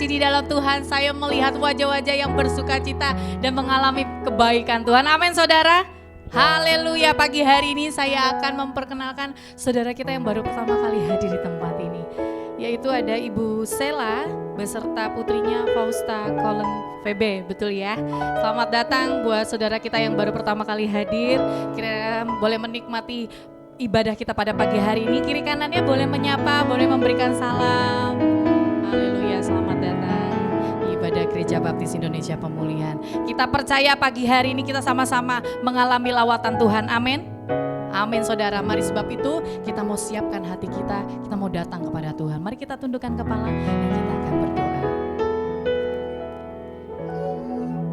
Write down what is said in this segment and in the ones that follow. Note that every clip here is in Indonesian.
kasih di dalam Tuhan. Saya melihat wajah-wajah yang bersukacita dan mengalami kebaikan Tuhan. Amin saudara. Haleluya, pagi hari ini saya akan memperkenalkan saudara kita yang baru pertama kali hadir di tempat ini. Yaitu ada Ibu Sela beserta putrinya Fausta Colin VB, betul ya? Selamat datang buat saudara kita yang baru pertama kali hadir. Kira boleh menikmati ibadah kita pada pagi hari ini. Kiri kanannya boleh menyapa, boleh memberikan salam. Haleluya, selamat datang di ibadah Gereja Baptis Indonesia Pemulihan. Kita percaya pagi hari ini kita sama-sama mengalami lawatan Tuhan, amin. Amin saudara, mari sebab itu kita mau siapkan hati kita mau datang kepada Tuhan. Mari kita tundukkan kepala dan kita akan berdoa.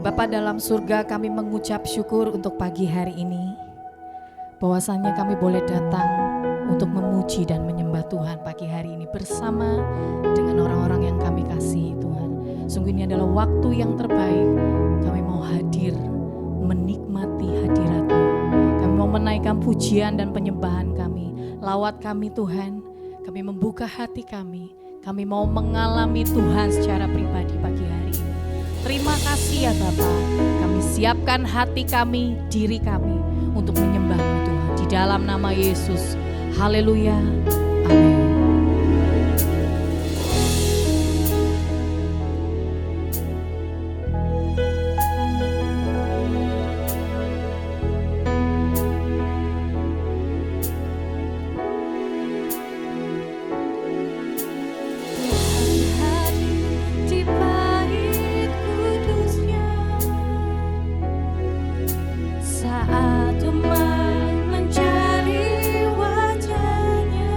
Bapa dalam surga, kami mengucap syukur untuk pagi hari ini. Bahwasannya kami boleh datang untuk memuji dan menyembah Tuhan pagi hari ini bersama dengan orang-orang yang kami kasih Tuhan. Sungguh ini adalah waktu yang terbaik. Kami mau hadir menikmati hadirat-Mu. Kami mau menaikkan pujian dan penyembahan kami. Lawat kami Tuhan. Kami membuka hati kami. Kami mau mengalami Tuhan secara pribadi pagi hari ini. Terima kasih ya Bapa. Kami siapkan hati kami, diri kami untuk menyembah-Mu Tuhan. Di dalam nama Yesus. Haleluya. Amin. Saat umat mencari wajahnya,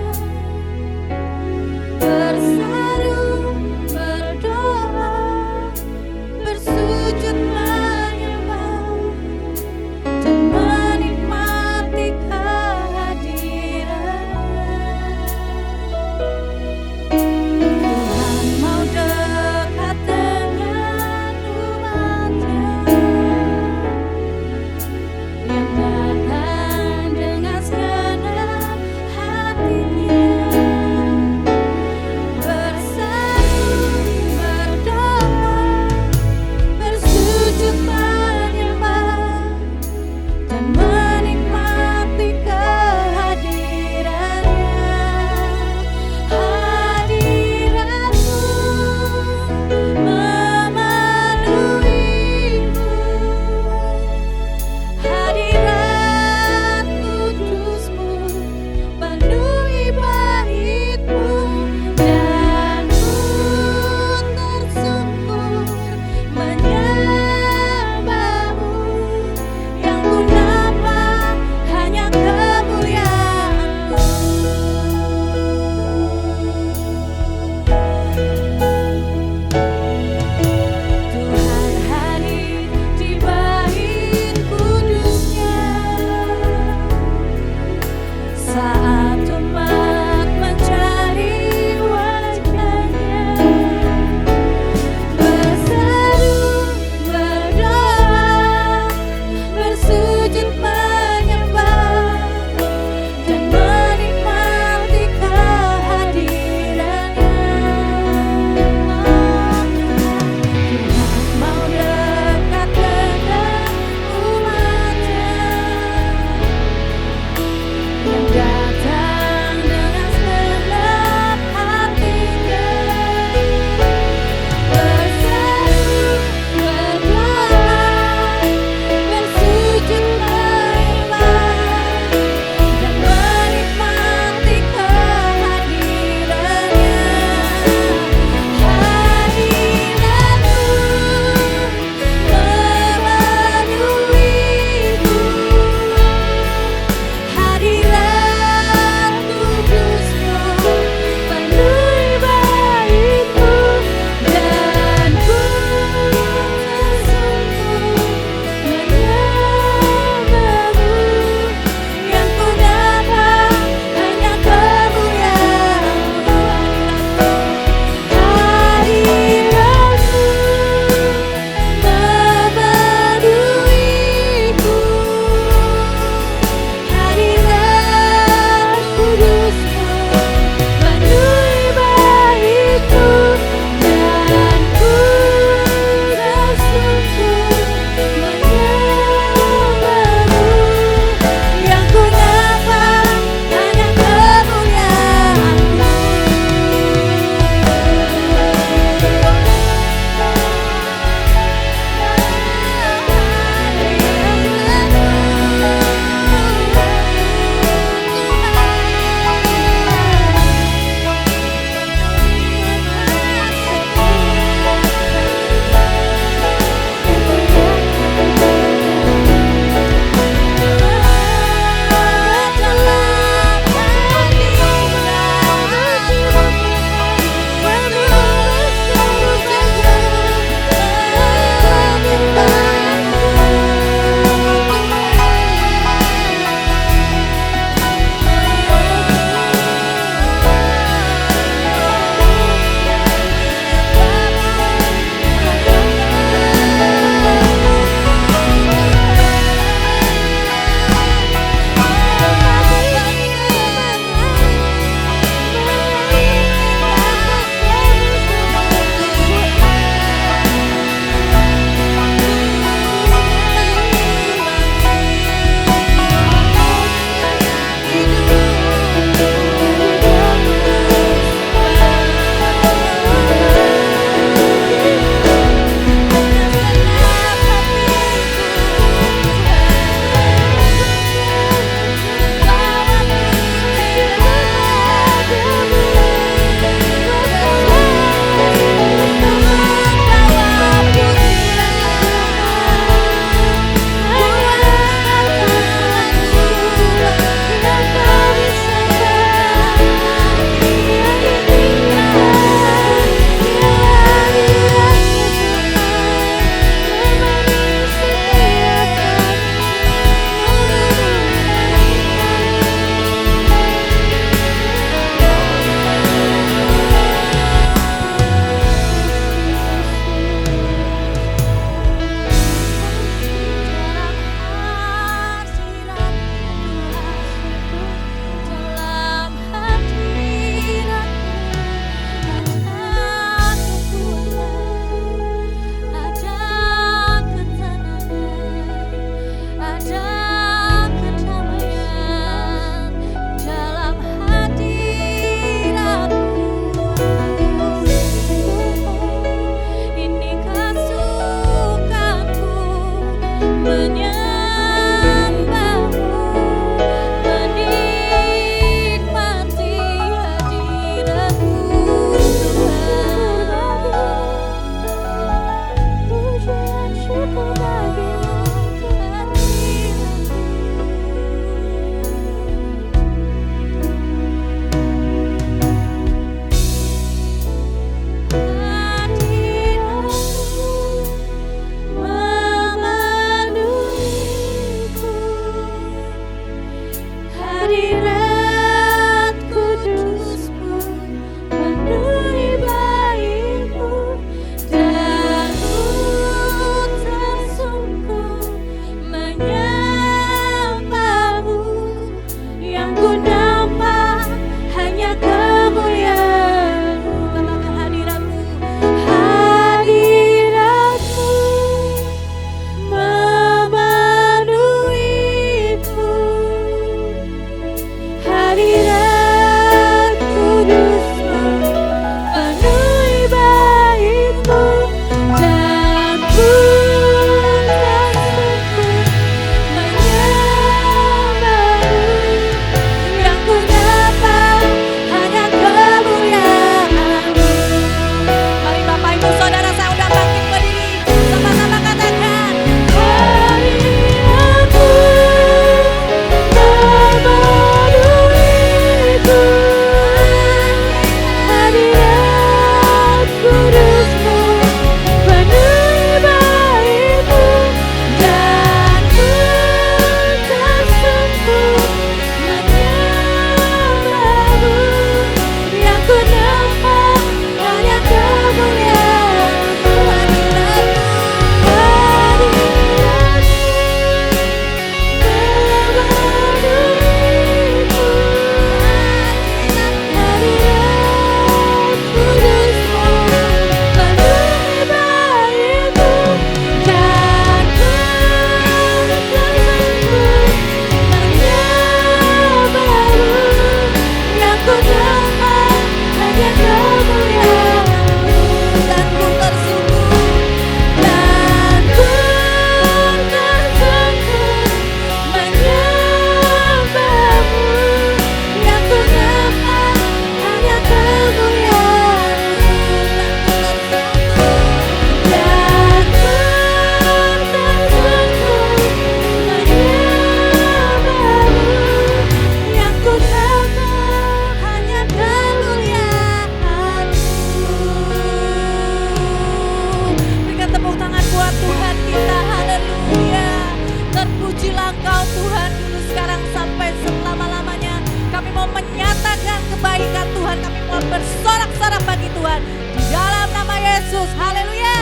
pun bersorak-sorak bagi Tuhan. Di dalam nama Yesus, haleluya.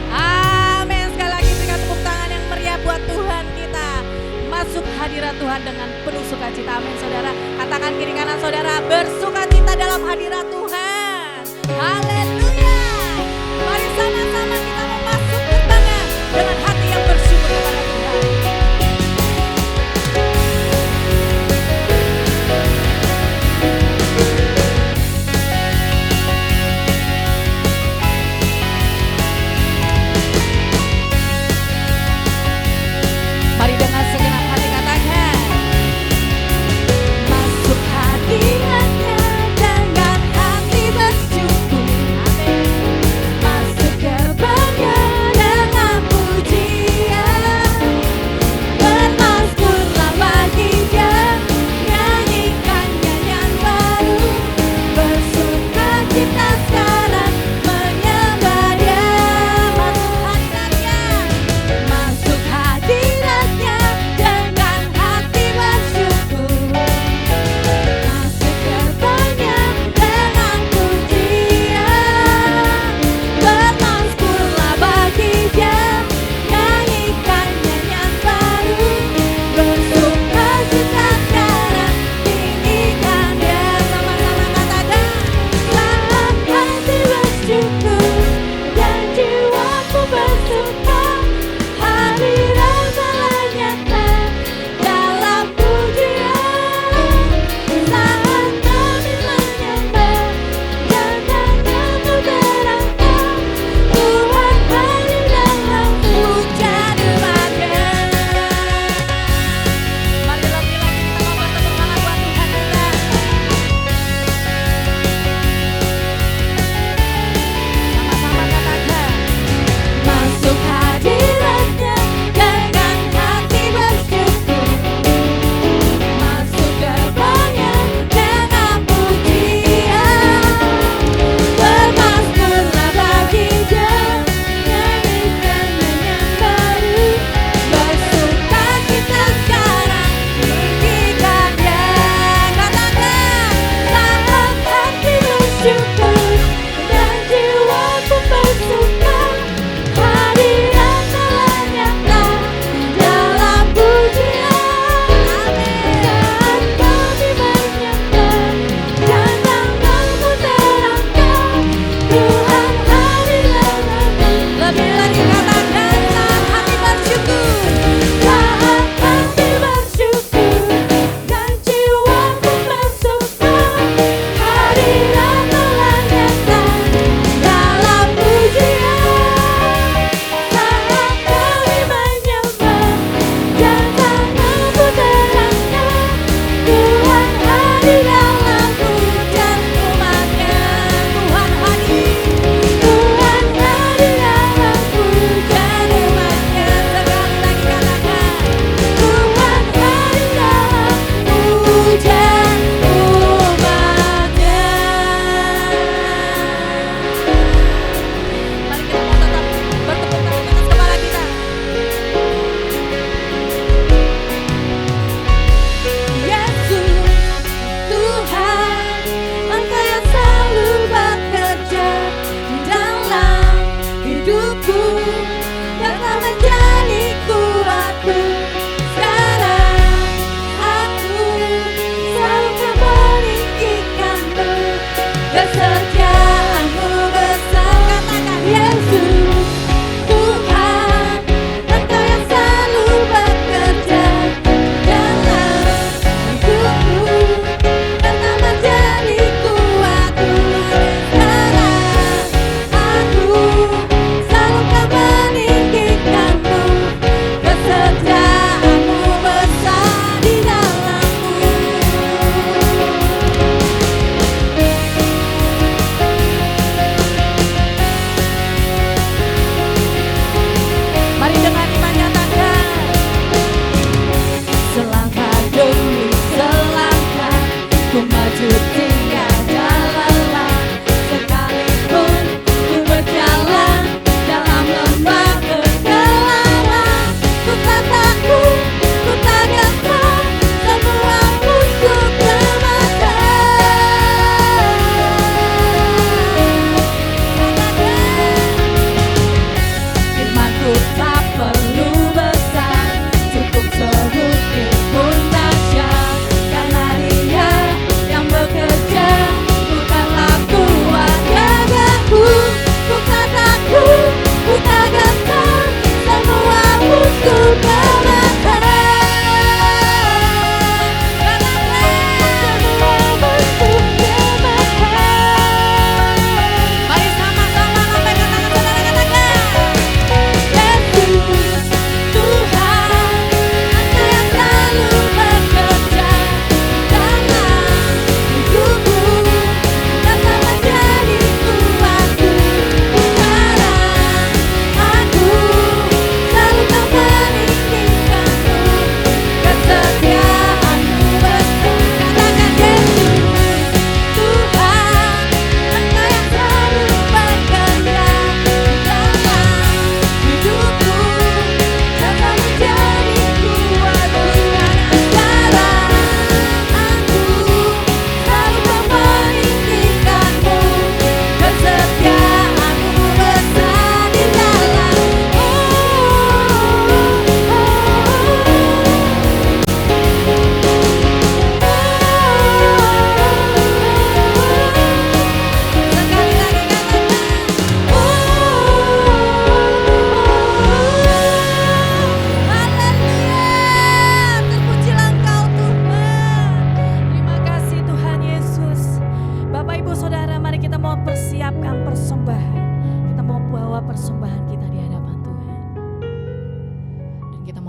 Amin. Sekali lagi berikan tepuk tangan yang meriah buat Tuhan kita. Masuk hadirat Tuhan dengan penuh sukacita. Amin saudara. Katakan kiri kanan saudara, bersukacita dalam hadirat Tuhan. Haleluya. Mari sama-sama kita memasuki gerbangnya dengan hati yang bersyukur kepada Tuhan.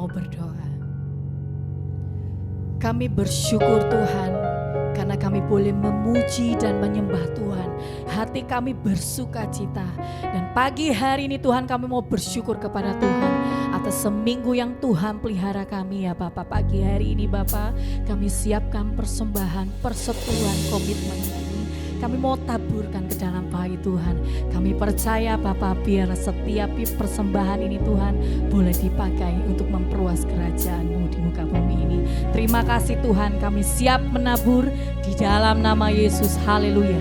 mau berdoa. Kami bersyukur Tuhan karena kami boleh memuji dan menyembah Tuhan. Hati kami bersuka cita. Dan pagi hari ini Tuhan kami mau bersyukur kepada Tuhan atas seminggu yang Tuhan pelihara kami ya Bapak. Pagi hari ini Bapak kami siapkan persembahan, persekutuan, komitmen ini. Kami mau taburkan ke dalam bayi Tuhan. Kami percaya Bapak biar setiap persembahan ini Tuhan boleh dipakai untuk memperluas kerajaan-Mu di muka bumi ini. Terima kasih Tuhan, kami siap menabur di dalam nama Yesus. Haleluya.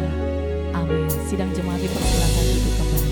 Amin. Sidang jemaat dipersilakan duduk kembali.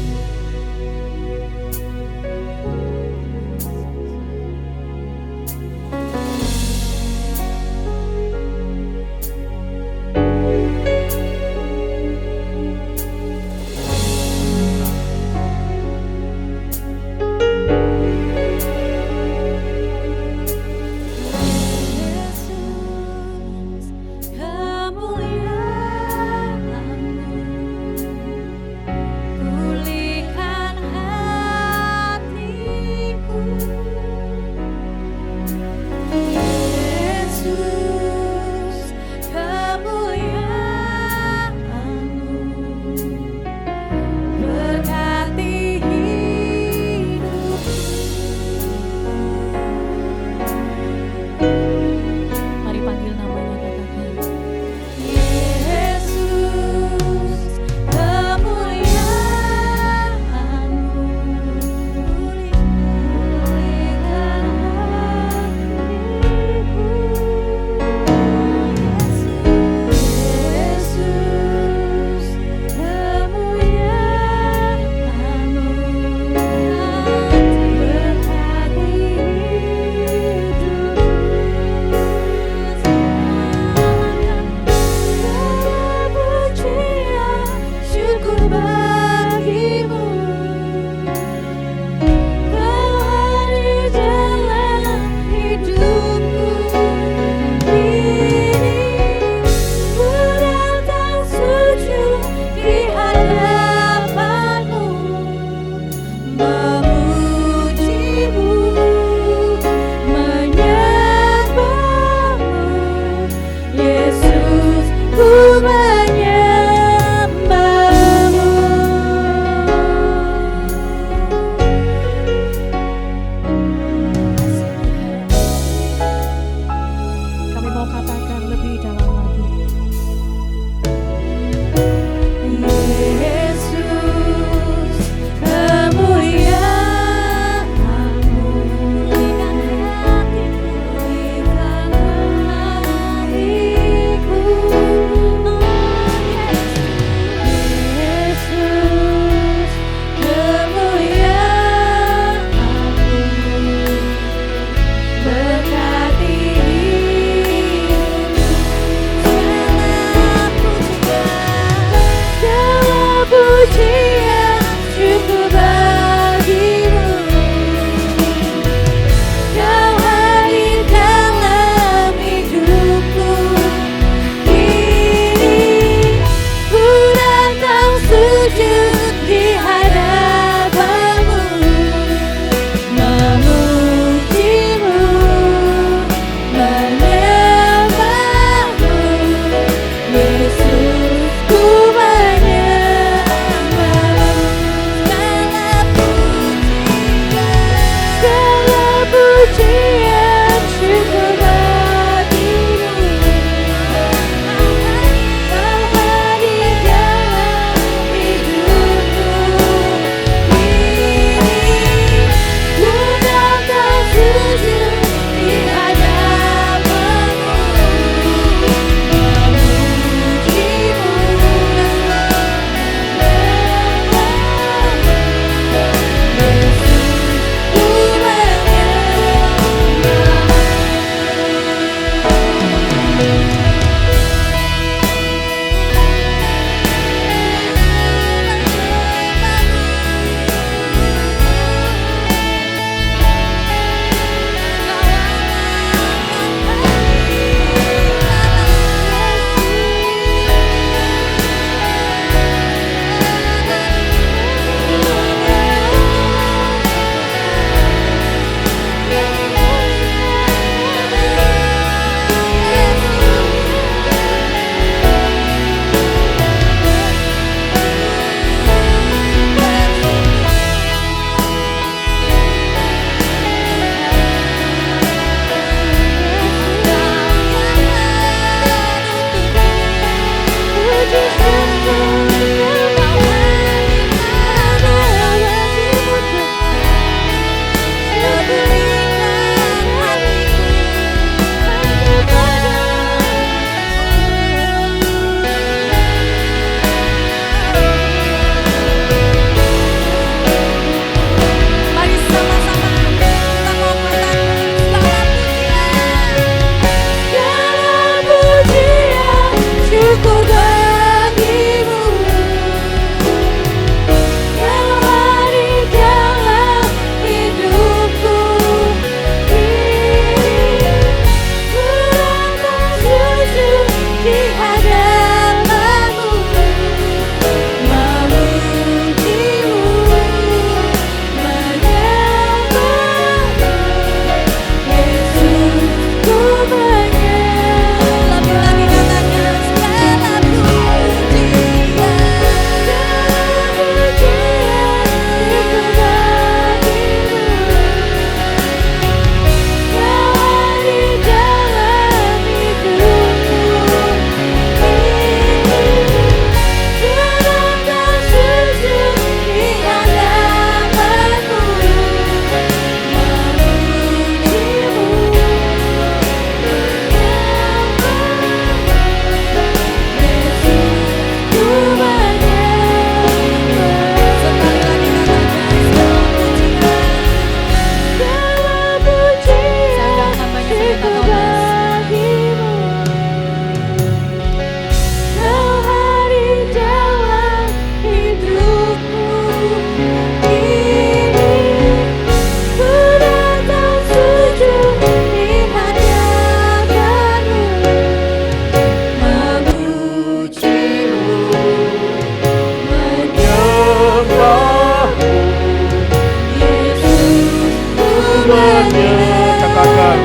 semuanya. Katakan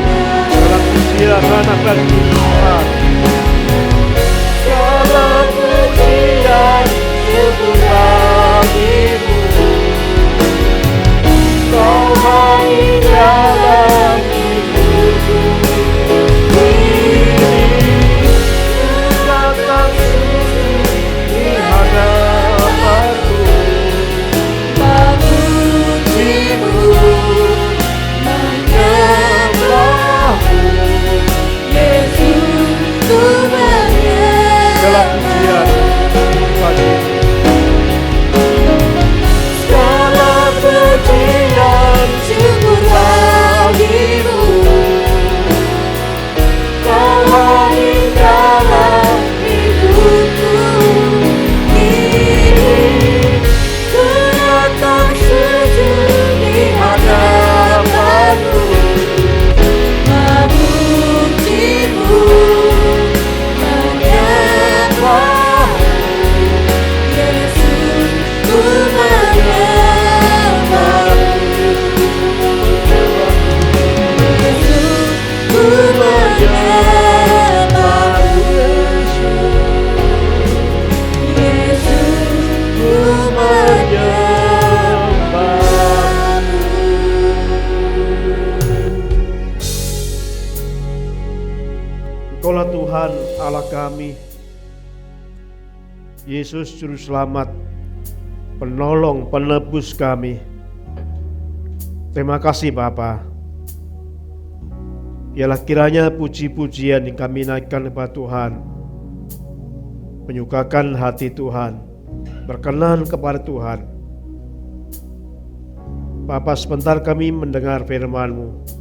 dalam pujian anak dan Tuhan. Segala pujian syukur bagimu, Kau hadir dalam hidupku. Ini datang sujud di hadapanmu, memujimu, menyembahmu, Yesus ku menyembah. Segala pujian bagimu. Segala pujian syukur bagimu, Kau hadir dalam hidupku. Ini ku datang sujud di hadapanmu, memujimu, menyembahmu, Yesus ku menyembahmu, Yesus ku menyembahmu, Yesus ku menyembahmu. Engkaulah Tuhan Allah kami, Yesus Juru Selamat, Penolong, Penebus kami. Terima kasih Bapa. Ialah kiranya puji-pujian yang kami naikkan kepada Tuhan, menyukakan hati Tuhan, berkenan kepada Tuhan. Bapa, sebentar kami mendengar firman-Mu.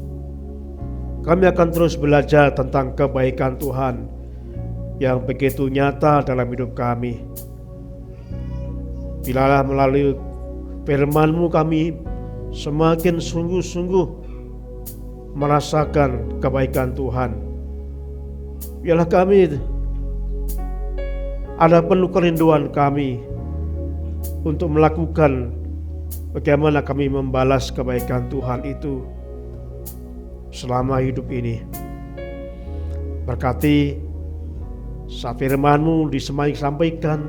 Kami akan terus belajar tentang kebaikan Tuhan yang begitu nyata dalam hidup kami. Bilalah melalui firman-Mu kami semakin sungguh-sungguh merasakan kebaikan Tuhan. Biarlah kami ada penuh kerinduan kami untuk melakukan bagaimana kami membalas kebaikan Tuhan itu selama hidup ini. Berkati saat firman-Mu disampaikan,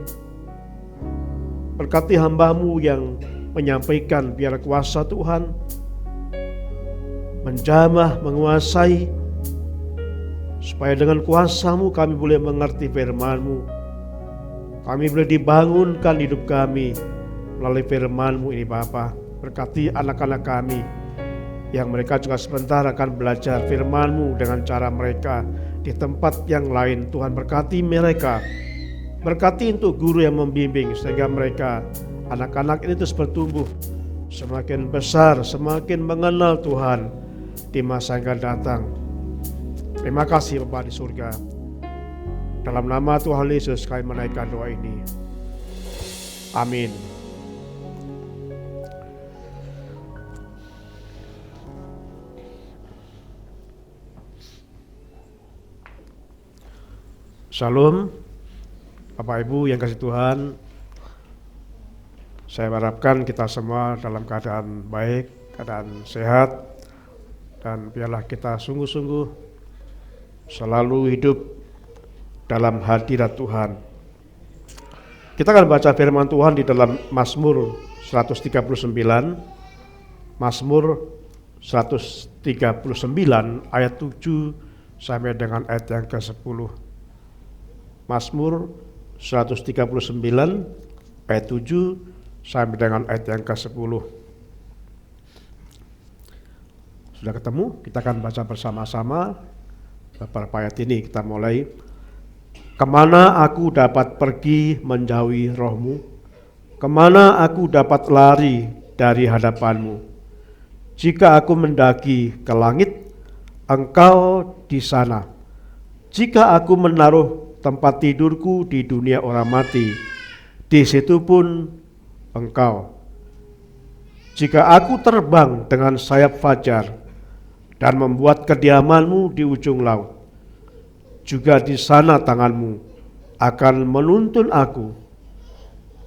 berkati hamba-Mu yang menyampaikan, biar kuasa Tuhan menjamah, menguasai, supaya dengan kuasa-Mu kami boleh mengerti firman-Mu. Kami boleh dibangunkan hidup kami melalui firman-Mu ini Bapa. Berkati anak-anak kami yang mereka juga sebentar akan belajar firman-Mu dengan cara mereka di tempat yang lain. Tuhan berkati mereka, berkati untuk guru yang membimbing, sehingga mereka, anak-anak ini terus bertumbuh semakin besar, semakin mengenal Tuhan di masa yang akan datang. Terima kasih Bapa di surga. Dalam nama Tuhan Yesus kami menaikkan doa ini. Amin. Shalom, Bapak Ibu yang kasih Tuhan. Saya harapkan kita semua dalam keadaan baik, keadaan sehat, dan biarlah kita sungguh-sungguh selalu hidup dalam hadirat Tuhan. Kita akan baca firman Tuhan di dalam Mazmur 139, Mazmur 139 ayat 7 sampai dengan ayat yang ke-10. Mazmur 139 ayat 7 sampai dengan ayat yang ke-10. Sudah ketemu? Kita akan baca bersama-sama beberapa ayat ini. Kita mulai. Kemana aku dapat pergi menjauhi roh-Mu? Kemana aku dapat lari dari hadapan-Mu? Jika aku mendaki ke langit, Engkau di sana. Jika aku menaruh tempat tidurku di dunia orang mati, di situ pun Engkau. Jika aku terbang dengan sayap fajar dan membuat kediaman-Mu di ujung laut, juga di sana tangan-Mu akan menuntun aku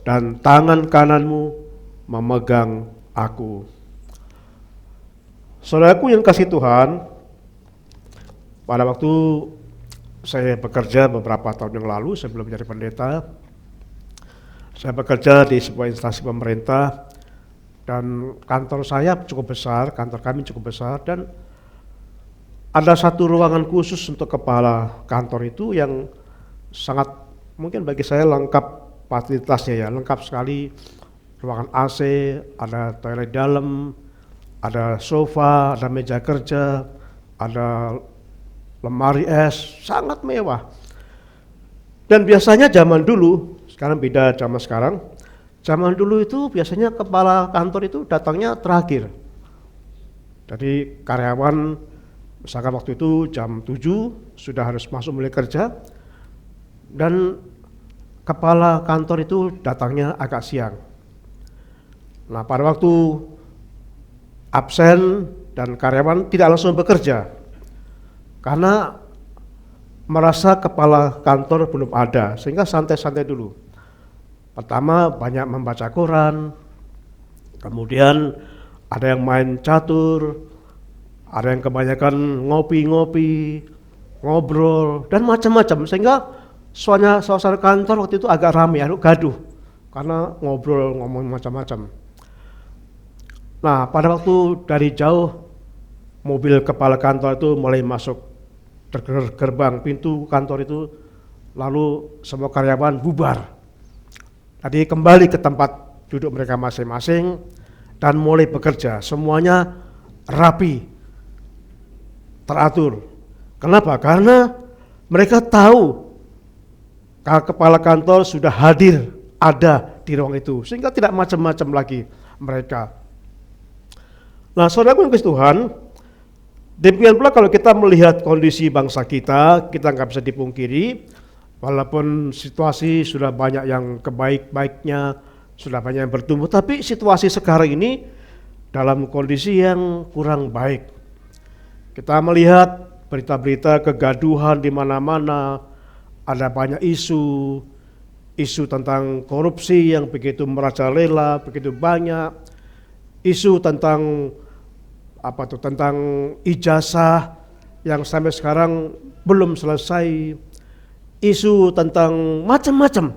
dan tangan kanan-Mu memegang aku. Saudaraku yang kasih Tuhan, pada waktu saya bekerja beberapa tahun yang lalu sebelum menjadi pendeta, saya bekerja di sebuah instansi pemerintah dan kantor saya cukup besar, kantor kami cukup besar, dan ada satu ruangan khusus untuk kepala kantor itu yang sangat mungkin bagi saya lengkap fasilitasnya ya, lengkap sekali. Ruangan AC, ada toilet dalam, ada sofa, ada meja kerja, ada lemari es, sangat mewah. Dan biasanya zaman dulu, sekarang beda zaman sekarang, zaman dulu itu biasanya kepala kantor itu datangnya terakhir. Jadi karyawan, misalkan waktu itu jam 7 sudah harus masuk mulai kerja, dan kepala kantor itu datangnya agak siang. Nah, pada waktu absen dan karyawan tidak langsung bekerja karena merasa kepala kantor belum ada, sehingga santai-santai dulu. Pertama banyak membaca koran, kemudian ada yang main catur, ada yang kebanyakan ngopi-ngopi, ngobrol, dan macam-macam, sehingga suasana kantor waktu itu agak ramai, agak gaduh karena ngobrol, ngomong macam-macam. Nah, pada waktu dari jauh mobil kepala kantor itu mulai masuk gerbang pintu kantor itu, lalu semua karyawan bubar. Jadi kembali ke tempat duduk mereka masing-masing dan mulai bekerja. Semuanya rapi, teratur. Kenapa? Karena mereka tahu kalau kepala kantor sudah hadir, ada di ruang itu, sehingga tidak macam-macam lagi mereka. Nah, saudaraku yang kasih Tuhan, demikian pula kalau kita melihat kondisi bangsa kita nggak bisa dipungkiri, walaupun situasi sudah banyak yang kebaik-baiknya, sudah banyak yang bertumbuh, tapi situasi sekarang ini dalam kondisi yang kurang baik. Kita melihat berita-berita kegaduhan di mana-mana, ada banyak isu tentang korupsi yang begitu merajalela, begitu banyak, isu tentang tentang ijazah yang sampai sekarang belum selesai, isu tentang macam-macam,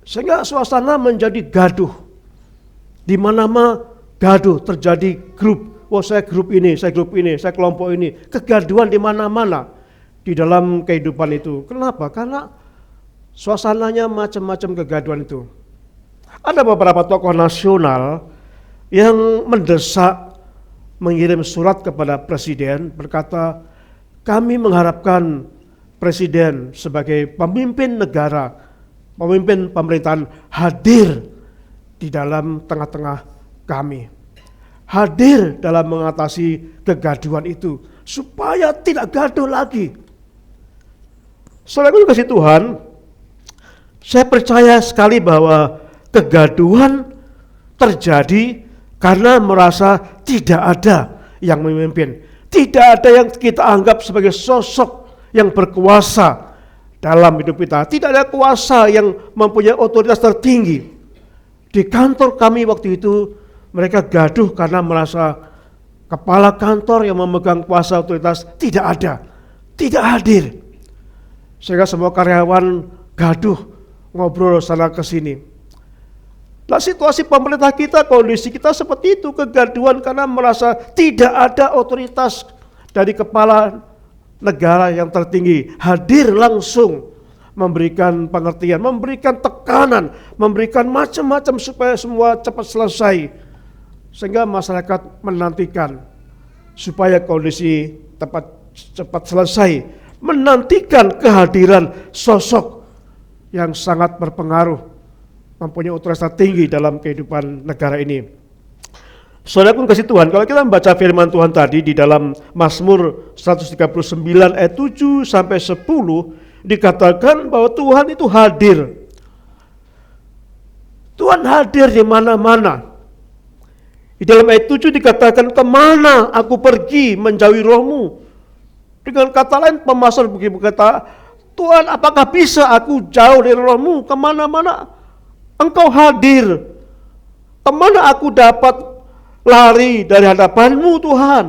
sehingga suasana menjadi gaduh. Di mana-mana gaduh, terjadi grup. Oh, saya grup ini, saya grup ini, saya kelompok ini. Kegaduhan di mana-mana di dalam kehidupan itu. Kenapa? Karena suasananya macam-macam kegaduhan itu. Ada beberapa tokoh nasional yang mendesak, mengirim surat kepada presiden berkata, kami mengharapkan presiden sebagai pemimpin negara, pemimpin pemerintahan hadir di dalam tengah-tengah kami, hadir dalam mengatasi kegaduhan itu supaya tidak gaduh lagi. Saudaraku kasih Tuhan, saya percaya sekali bahwa kegaduhan terjadi karena merasa tidak ada yang memimpin, tidak ada yang kita anggap sebagai sosok yang berkuasa dalam hidup kita, tidak ada kuasa yang mempunyai otoritas tertinggi. Di kantor kami waktu itu mereka gaduh karena merasa kepala kantor yang memegang kuasa otoritas tidak ada, tidak hadir, sehingga semua karyawan gaduh, ngobrol sana ke sini. Nah, situasi pemerintah kita, kondisi kita seperti itu, kegaduhan karena merasa tidak ada otoritas dari kepala negara yang tertinggi hadir langsung memberikan pengertian, memberikan tekanan, memberikan macam-macam supaya semua cepat selesai, sehingga masyarakat menantikan supaya kondisi cepat selesai, menantikan kehadiran sosok yang sangat berpengaruh, mempunyai otoritas tinggi dalam kehidupan negara ini. Saudaraku kasih Tuhan, kalau kita membaca firman Tuhan tadi di dalam Mazmur 139 ayat 7 sampai 10, dikatakan bahwa Tuhan itu hadir. Tuhan hadir di mana-mana. Di dalam ayat 7 dikatakan, kemana aku pergi menjauhi rohmu? Dengan kata lain, pemasar begitu berkata, Tuhan, apakah bisa aku jauh dari rohmu? Kemana-mana Engkau hadir. Kemana aku dapat lari dari hadapan-Mu Tuhan.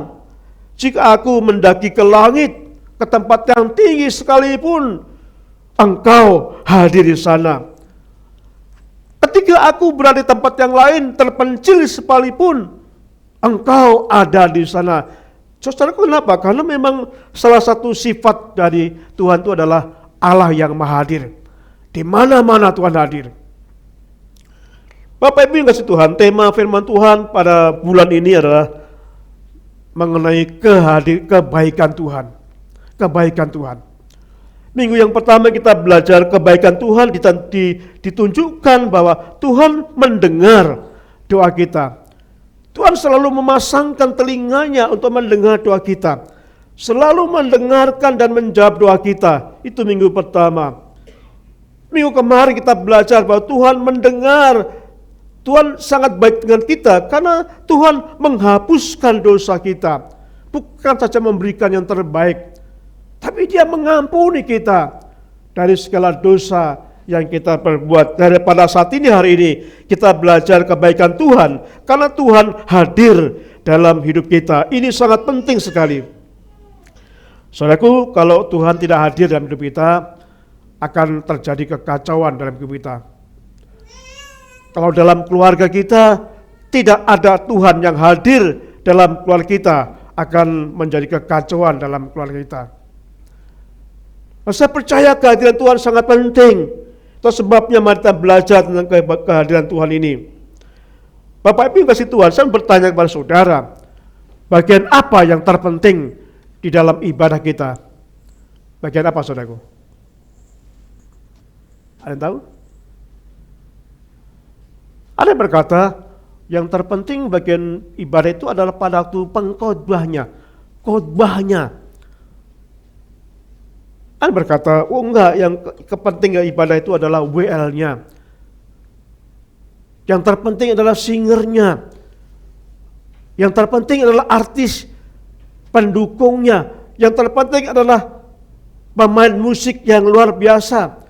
Jika aku mendaki ke langit, ke tempat yang tinggi sekalipun, Engkau hadir di sana. Ketika aku berada di tempat yang lain, terpencil sekalipun, Engkau ada di sana. Saudaraku, kenapa? Karena memang salah satu sifat dari Tuhan itu adalah Allah yang maha hadir. Di mana-mana Tuhan hadir. Bapak Ibu yang kasih Tuhan, tema firman Tuhan pada bulan ini adalah mengenai kebaikan Tuhan. Kebaikan Tuhan. Minggu yang pertama kita belajar kebaikan Tuhan, ditunjukkan bahwa Tuhan mendengar doa kita. Tuhan selalu memasangkan telinganya untuk mendengar doa kita. Selalu mendengarkan dan menjawab doa kita. Itu minggu pertama. Minggu kemarin kita belajar bahwa Tuhan mendengar. Tuhan sangat baik dengan kita karena Tuhan menghapuskan dosa kita. Bukan saja memberikan yang terbaik, tapi Dia mengampuni kita dari segala dosa yang kita perbuat. Daripada saat ini, hari ini, kita belajar kebaikan Tuhan karena Tuhan hadir dalam hidup kita. Ini sangat penting sekali. Saudaraku, kalau Tuhan tidak hadir dalam hidup kita, akan terjadi kekacauan dalam hidup kita. Kalau dalam keluarga kita tidak ada Tuhan yang hadir dalam keluarga kita, akan menjadi kekacauan dalam keluarga kita. Nah, saya percaya kehadiran Tuhan sangat penting. Itu sebabnya mari kita belajar tentang kehadiran Tuhan ini. Bapak Ibu yang kasih Tuhan, saya bertanya kepada saudara, bagian apa yang terpenting di dalam ibadah kita? Bagian apa, saudaraku? Ada yang tahu? Ada yang berkata, yang terpenting bagian ibadah itu adalah pada waktu pengkhotbahnya, khotbahnya. Ada yang berkata, oh enggak, yang kepentingan ibadah itu adalah WL-nya. Yang terpenting adalah singernya. Yang terpenting adalah artis pendukungnya. Yang terpenting adalah pemain musik yang luar biasa.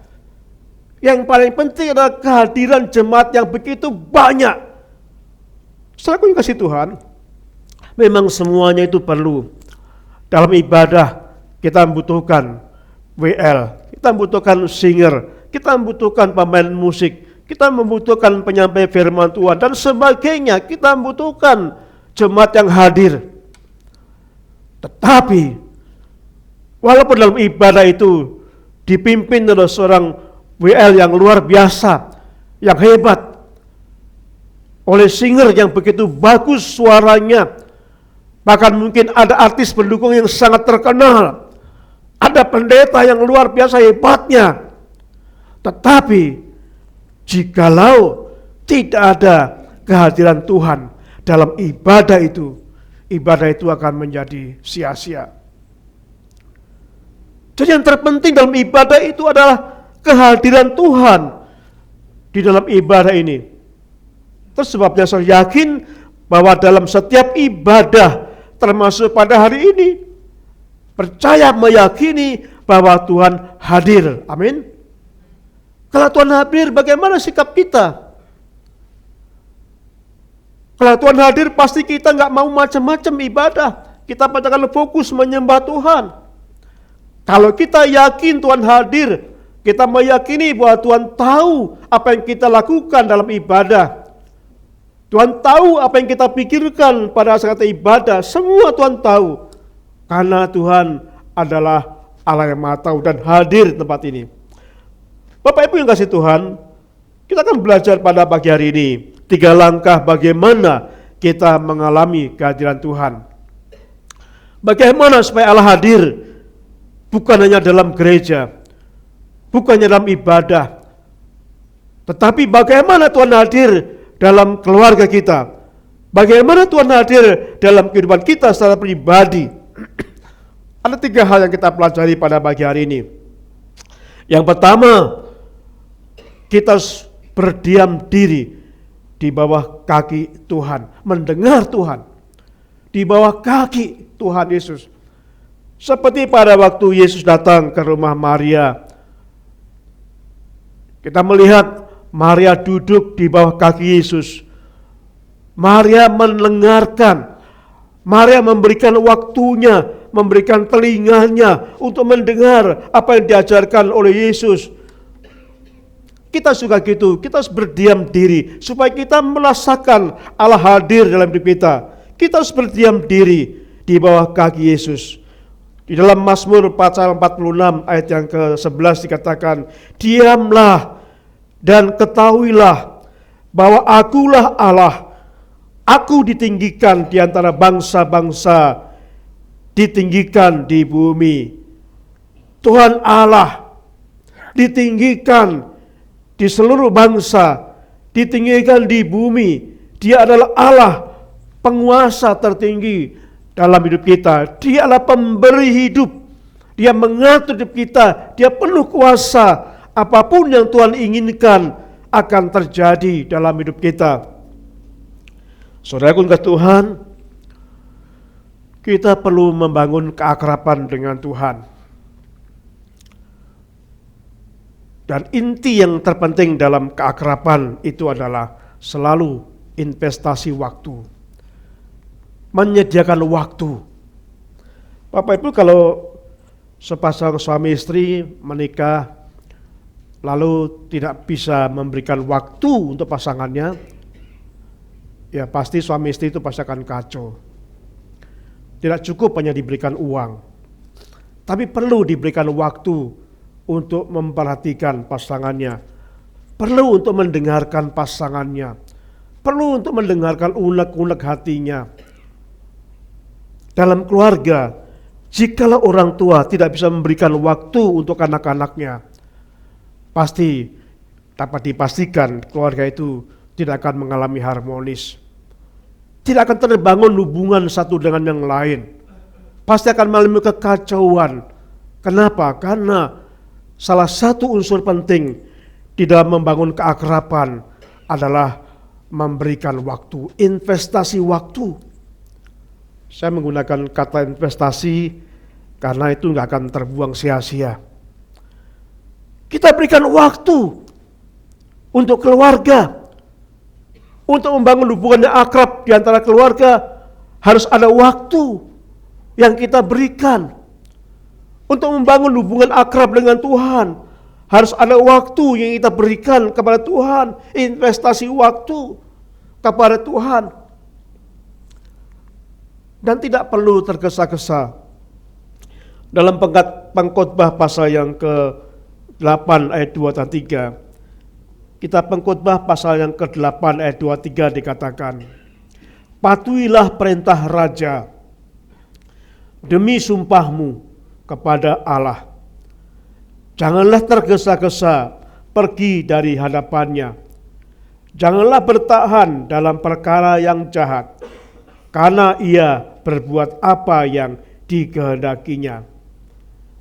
Yang paling penting adalah kehadiran jemaat yang begitu banyak. Setelah aku kasih Tuhan, memang semuanya itu perlu. Dalam ibadah kita membutuhkan WL, kita membutuhkan singer, kita membutuhkan pemain musik, kita membutuhkan penyampai firman Tuhan dan sebagainya. Kita membutuhkan jemaat yang hadir. Tetapi walaupun dalam ibadah itu dipimpin oleh seorang WL yang luar biasa, yang hebat, oleh singer yang begitu bagus suaranya, bahkan mungkin ada artis pendukung yang sangat terkenal, ada pendeta yang luar biasa hebatnya. Tetapi jikalau tidak ada kehadiran Tuhan dalam ibadah itu akan menjadi sia-sia. Jadi yang terpenting dalam ibadah itu adalah kehadiran Tuhan di dalam ibadah ini. Terus sebabnya saya yakin bahwa dalam setiap ibadah, termasuk pada hari ini, percaya meyakini bahwa Tuhan hadir. Amin. Kalau Tuhan hadir, bagaimana sikap kita? Kalau Tuhan hadir, pasti kita nggak mau macam-macam ibadah. Kita akan fokus menyembah Tuhan. Kalau kita yakin Tuhan hadir, kita meyakini bahwa Tuhan tahu apa yang kita lakukan dalam ibadah. Tuhan tahu apa yang kita pikirkan pada saat ibadah. Semua Tuhan tahu. Karena Tuhan adalah Allah yang Maha Tahu dan hadir di tempat ini. Bapak Ibu yang kasih Tuhan, kita akan belajar pada pagi hari ini 3 langkah bagaimana kita mengalami kehadiran Tuhan. Bagaimana supaya Allah hadir bukan hanya dalam gereja, bukannya dalam ibadah, tetapi bagaimana Tuhan hadir dalam keluarga kita, bagaimana Tuhan hadir dalam kehidupan kita secara pribadi. Ada 3 hal yang kita pelajari pada pagi hari ini. Yang pertama, kita berdiam diri di bawah kaki Tuhan, mendengar Tuhan di bawah kaki Tuhan Yesus. Seperti pada waktu Yesus datang ke rumah Maria, kita melihat Maria duduk di bawah kaki Yesus. Maria mendengarkan. Maria memberikan waktunya, memberikan telinganya untuk mendengar apa yang diajarkan oleh Yesus. Kita suka gitu, kita harus berdiam diri supaya kita merasakan Allah hadir dalam hidup kita. Kita harus berdiam diri di bawah kaki Yesus. Di dalam Mazmur pasal 46 ayat yang ke-11 dikatakan, diamlah dan ketahuilah bahwa akulah Allah. Aku ditinggikan di antara bangsa-bangsa, ditinggikan di bumi. Tuhan Allah ditinggikan di seluruh bangsa, ditinggikan di bumi. Dia adalah Allah, penguasa tertinggi dalam hidup kita. Dia adalah pemberi hidup. Dia mengatur hidup kita. Dia penuh kuasa. Apapun yang Tuhan inginkan akan terjadi dalam hidup kita. Saudaraku kasih Tuhan, kita perlu membangun keakraban dengan Tuhan. Dan inti yang terpenting dalam keakraban itu adalah selalu investasi waktu. Menyediakan waktu. Bapak Ibu, kalau sepasang suami istri menikah lalu tidak bisa memberikan waktu untuk pasangannya, ya pasti suami istri itu pasti akan kacau. Tidak cukup hanya diberikan uang, tapi perlu diberikan waktu untuk memperhatikan pasangannya, perlu untuk mendengarkan pasangannya, perlu untuk mendengarkan unek-unek hatinya. Dalam keluarga, jikalau orang tua tidak bisa memberikan waktu untuk anak-anaknya, pasti dapat dipastikan keluarga itu tidak akan mengalami harmonis. Tidak akan terbangun hubungan satu dengan yang lain. Pasti akan mengalami kekacauan. Kenapa? Karena salah satu unsur penting di dalam membangun keakraban adalah memberikan waktu, investasi waktu. Saya menggunakan kata investasi karena itu nggak akan terbuang sia-sia. Kita berikan waktu untuk keluarga, untuk membangun hubungan yang akrab di antara keluarga. Harus ada waktu yang kita berikan. Untuk membangun hubungan akrab dengan Tuhan, harus ada waktu yang kita berikan kepada Tuhan, investasi waktu kepada Tuhan. Dan tidak perlu tergesa-gesa. Dalam pengkhotbah pasal yang ke-8 ayat 2 dan 3, kitab pengkhotbah pasal yang ke-8 ayat 2-3 dikatakan, patuhilah perintah raja demi sumpahmu kepada Allah. Janganlah tergesa-gesa pergi dari hadapannya. Janganlah bertahan dalam perkara yang jahat, karena ia berbuat apa yang dikehendakinya.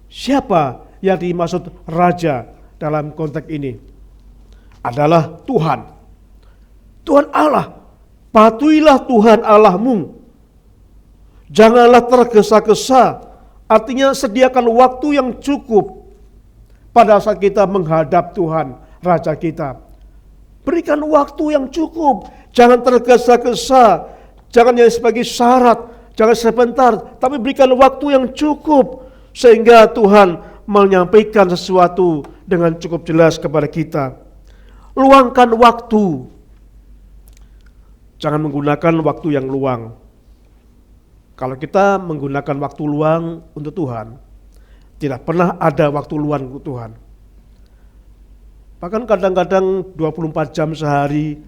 Siapa yang dimaksud raja dalam konteks ini? Adalah Tuhan. Tuhan Allah. Patuhilah Tuhan Allahmu. Janganlah tergesa-gesa. Artinya sediakan waktu yang cukup pada saat kita menghadap Tuhan, Raja kita. Berikan waktu yang cukup. Jangan tergesa-gesa. Jangan yang sebagai syarat. Jangan sebentar. Tapi berikan waktu yang cukup. Sehingga Tuhan menyampaikan sesuatu dengan cukup jelas kepada kita. Luangkan waktu. Jangan menggunakan waktu yang luang. Kalau kita menggunakan waktu luang untuk Tuhan, tidak pernah ada waktu luang untuk Tuhan. Bahkan kadang-kadang 24 jam sehari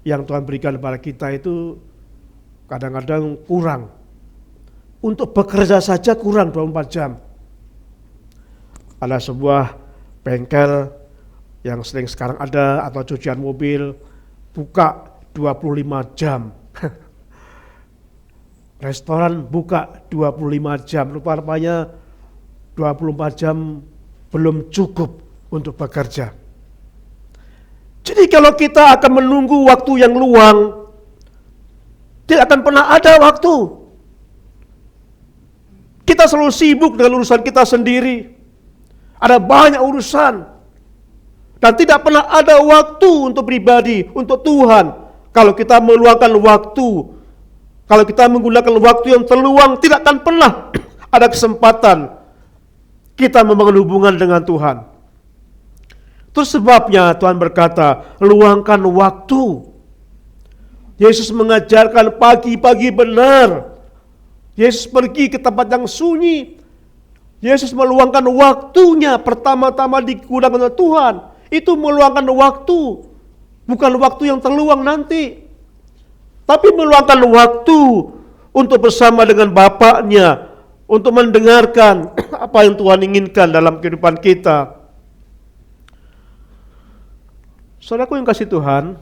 yang Tuhan berikan kepada kita itu kadang-kadang kurang. Untuk bekerja saja kurang 24 jam. Ada sebuah bengkel yang sering sekarang ada atau cucian mobil buka 25 jam. Restoran buka 25 jam. Rupanya 24 jam belum cukup untuk bekerja. Jadi kalau kita akan menunggu waktu yang luang, tidak akan pernah ada waktu. Kita selalu sibuk dengan urusan kita sendiri. Ada banyak urusan. Dan tidak pernah ada waktu untuk pribadi, untuk Tuhan, Kalau kita meluangkan waktu, kalau kita menggunakan waktu yang terluang, tidak akan pernah ada kesempatan kita membangun hubungan dengan Tuhan. Itu sebabnya Tuhan berkata, luangkan waktu. Yesus mengajarkan pagi-pagi benar. Yesus pergi ke tempat yang sunyi. Yesus meluangkan waktunya pertama-tama digunakan oleh Tuhan. Itu meluangkan waktu. Bukan waktu yang terluang nanti. Tapi meluangkan waktu untuk bersama dengan Bapaknya. Untuk mendengarkan apa yang Tuhan inginkan dalam kehidupan kita. Saudaraku yang kasih Tuhan,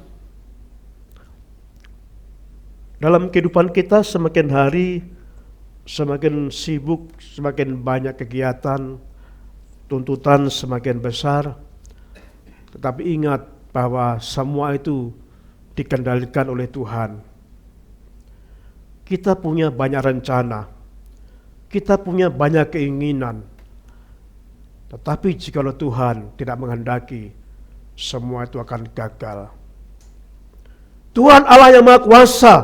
dalam kehidupan kita semakin hari, semakin sibuk, semakin banyak kegiatan, tuntutan semakin besar. Tetapi ingat bahwa semua itu dikendalikan oleh Tuhan. Kita punya banyak rencana, kita punya banyak keinginan. Tetapi jikalau Tuhan tidak menghendaki, semua itu akan gagal. Tuhan Allah yang Maha Kuasa,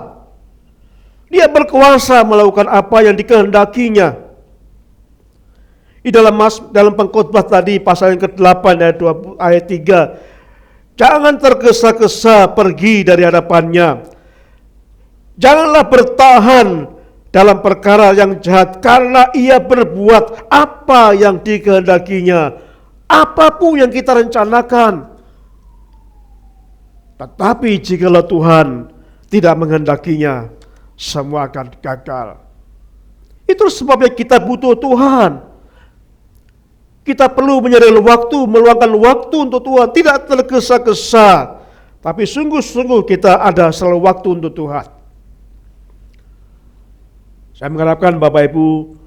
Dia berkuasa melakukan apa yang dikehendakinya. Di dalam pengkhotbah tadi pasal yang ke-8 ayat 3, jangan tergesa-gesa pergi dari hadapannya. Janganlah bertahan dalam perkara yang jahat, karena ia berbuat apa yang dikehendakinya. Apapun yang kita rencanakan. Tetapi jikalau Tuhan tidak menghendakinya, semua akan gagal. Itu sebabnya kita butuh Tuhan. Kita perlu menyediakan waktu, meluangkan waktu untuk Tuhan. Tidak tergesa-gesa, tapi sungguh-sungguh kita ada selalu waktu untuk Tuhan. Saya mengharapkan Bapak Ibu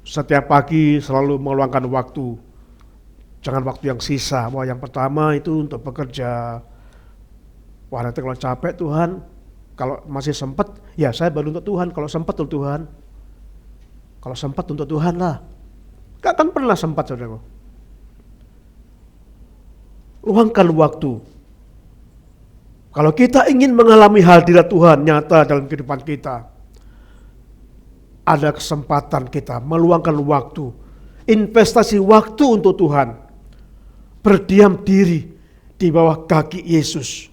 setiap pagi selalu meluangkan waktu. Jangan waktu yang sisa. Wah, yang pertama itu untuk bekerja. Wah, nanti kalau capek Tuhan, kalau masih sempat, ya saya baru untuk Tuhan. Kalau sempat untuk Tuhan, kalau sempat untuk Tuhan lah. Gak akan pernah sempat, saudara. Luangkan waktu. Kalau kita ingin mengalami hadirat Tuhan nyata dalam kehidupan kita, ada kesempatan kita meluangkan waktu, investasi waktu untuk Tuhan, berdiam diri di bawah kaki Yesus.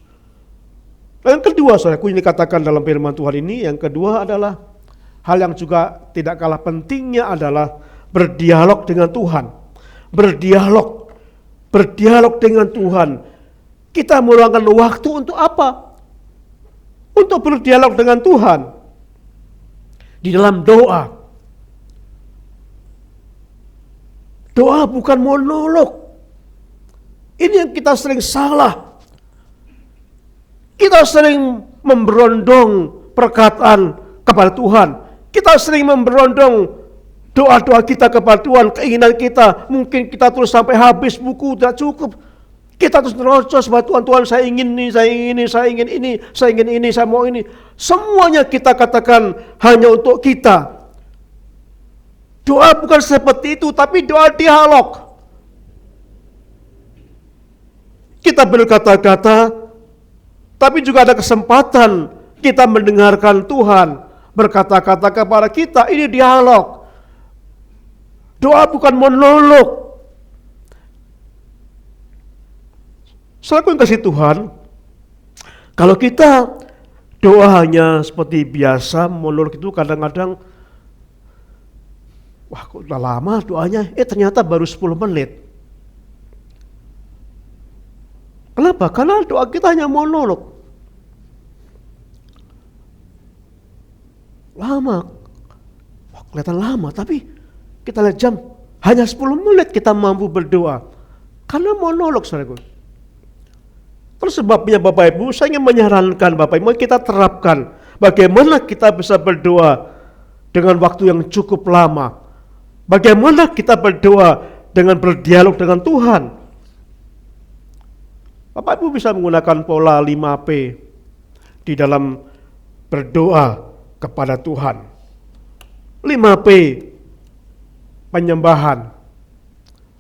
Yang kedua, saudaraku, ini dikatakan dalam firman Tuhan ini, yang kedua adalah hal yang juga tidak kalah pentingnya adalah berdialog dengan Tuhan. Berdialog dengan Tuhan. Kita meluangkan waktu untuk apa? Untuk berdialog dengan Tuhan. Di dalam doa. Doa bukan monolog. Ini yang kita sering salah. Kita sering memberondong perkataan kepada Tuhan. Kita sering memberondong doa-doa kita kepada Tuhan, keinginan kita. Mungkin kita terus sampai habis buku, tidak cukup. Kita terus nerocos bahwa Tuhan, saya ingin ini, saya ingin ini, saya ingin ini, saya ingin ini, saya mau ini. Semuanya kita katakan hanya untuk kita. Doa bukan seperti itu, tapi doa dialog. Kita berkata-kata, tapi juga ada kesempatan kita mendengarkan Tuhan berkata-kata kepada kita. Ini dialog. Doa bukan monolog. Selaku yang kasih Tuhan, kalau kita doa hanya seperti biasa, monolog itu kadang-kadang, wah kok udah lama doanya, ternyata baru 10 menit. Kenapa? Karena doa kita hanya monolog. Lama. Wah, kelihatan lama, tapi kita lihat jam, hanya 10 menit kita mampu berdoa. Karena monolog, saudaraku. Terus sebabnya Bapak Ibu, saya ingin menyarankan Bapak Ibu, kita terapkan bagaimana kita bisa berdoa dengan waktu yang cukup lama. Bagaimana kita berdoa dengan berdialog dengan Tuhan. Bapak Ibu bisa menggunakan pola 5P di dalam berdoa kepada Tuhan. 5P, penyembahan,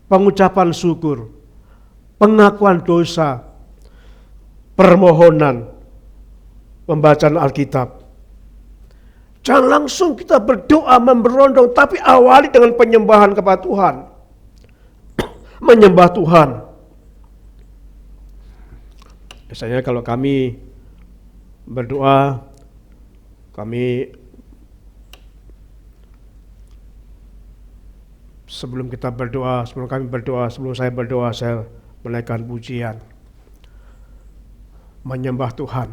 pengucapan syukur, pengakuan dosa, permohonan, pembacaan Alkitab. Jangan langsung kita berdoa memberondong, tapi awali dengan penyembahan kepada Tuhan. Menyembah Tuhan. Biasanya kalau kami berdoa, sebelum saya berdoa, saya menaikkan pujian. Menyembah Tuhan.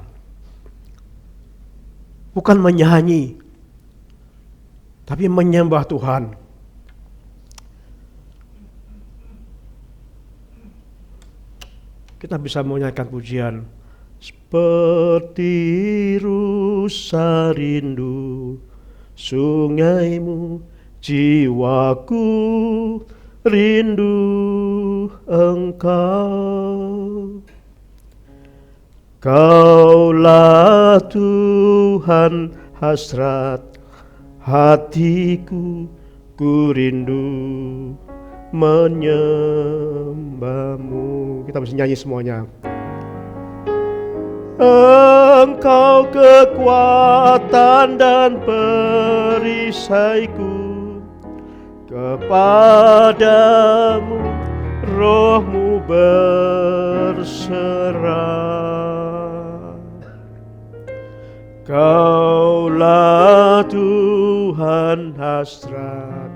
Bukan menyanyi, tapi menyembah Tuhan. Kita bisa menyanyikan pujian. Seperti rusa rindu sungaimu, jiwaku rindu Engkau. Kaulah Tuhan hasrat hatiku, ku rindu menyembahmu. Kita bisa nyanyi semuanya. Engkau kekuatan dan perisaiku, kepadamu rohmu berserah. Kaulah Tuhan hasrat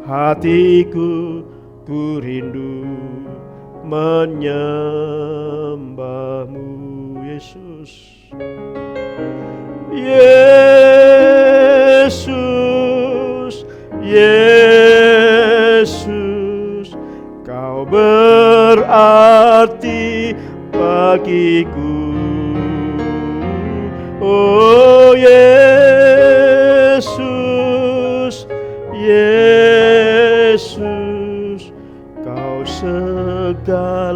hatiku, ku rindu menyembahmu. Yesus, Yesus, Yesus, Kau berarti bagiku. Oh Yesus, Yesus, Kau segalanya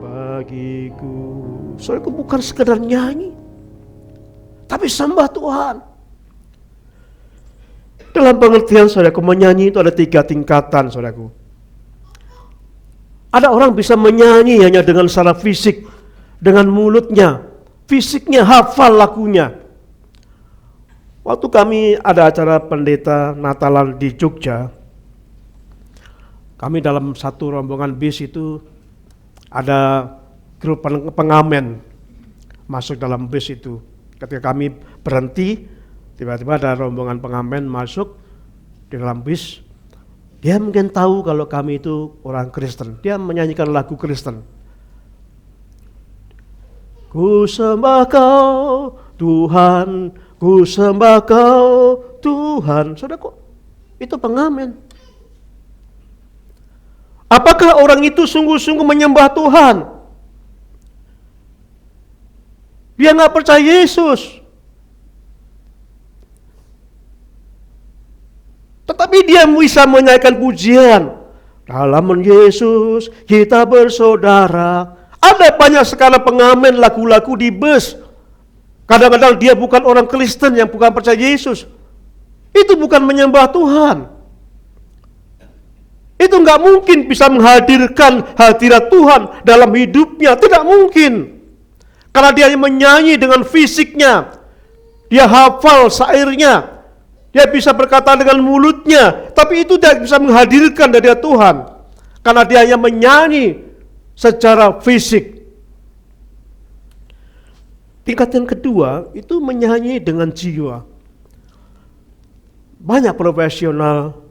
bagiku. Saudaraku, bukan sekedar nyanyi, tapi sembah Tuhan. Dalam pengertian saudaraku, menyanyi itu ada 3 tingkatan saudaraku. Ada orang bisa menyanyi hanya dengan secara fisik, dengan mulutnya, fisiknya hafal lagunya. Waktu kami ada acara pendeta Natalan di Jogja, kami dalam satu rombongan bis itu ada grup pengamen masuk dalam bis itu. Ketika kami berhenti, tiba-tiba ada rombongan pengamen masuk di dalam bis. Dia mungkin tahu kalau kami itu orang Kristen. Dia menyanyikan lagu Kristen. Ku sembah Kau Tuhan, ku sembah Kau Tuhan. Saudaraku, itu pengamen. Apakah orang itu sungguh-sungguh menyembah Tuhan? Dia nggak percaya Yesus. Tetapi dia bisa menyanyikan pujian. Dalam Yesus kita bersaudara. Ada banyak sekarang pengamen lagu-lagu di bus. Kadang-kadang dia bukan orang Kristen yang bukan percaya Yesus. Itu bukan menyembah Tuhan. Itu nggak mungkin bisa menghadirkan hadirat Tuhan dalam hidupnya. Tidak mungkin. Karena dia menyanyi dengan fisiknya. Dia hafal syairnya. Dia bisa berkata dengan mulutnya. Tapi itu tidak bisa menghadirkan dari Tuhan. Karena dia hanya menyanyi secara fisik. Tingkat yang kedua itu menyanyi dengan jiwa. Banyak profesional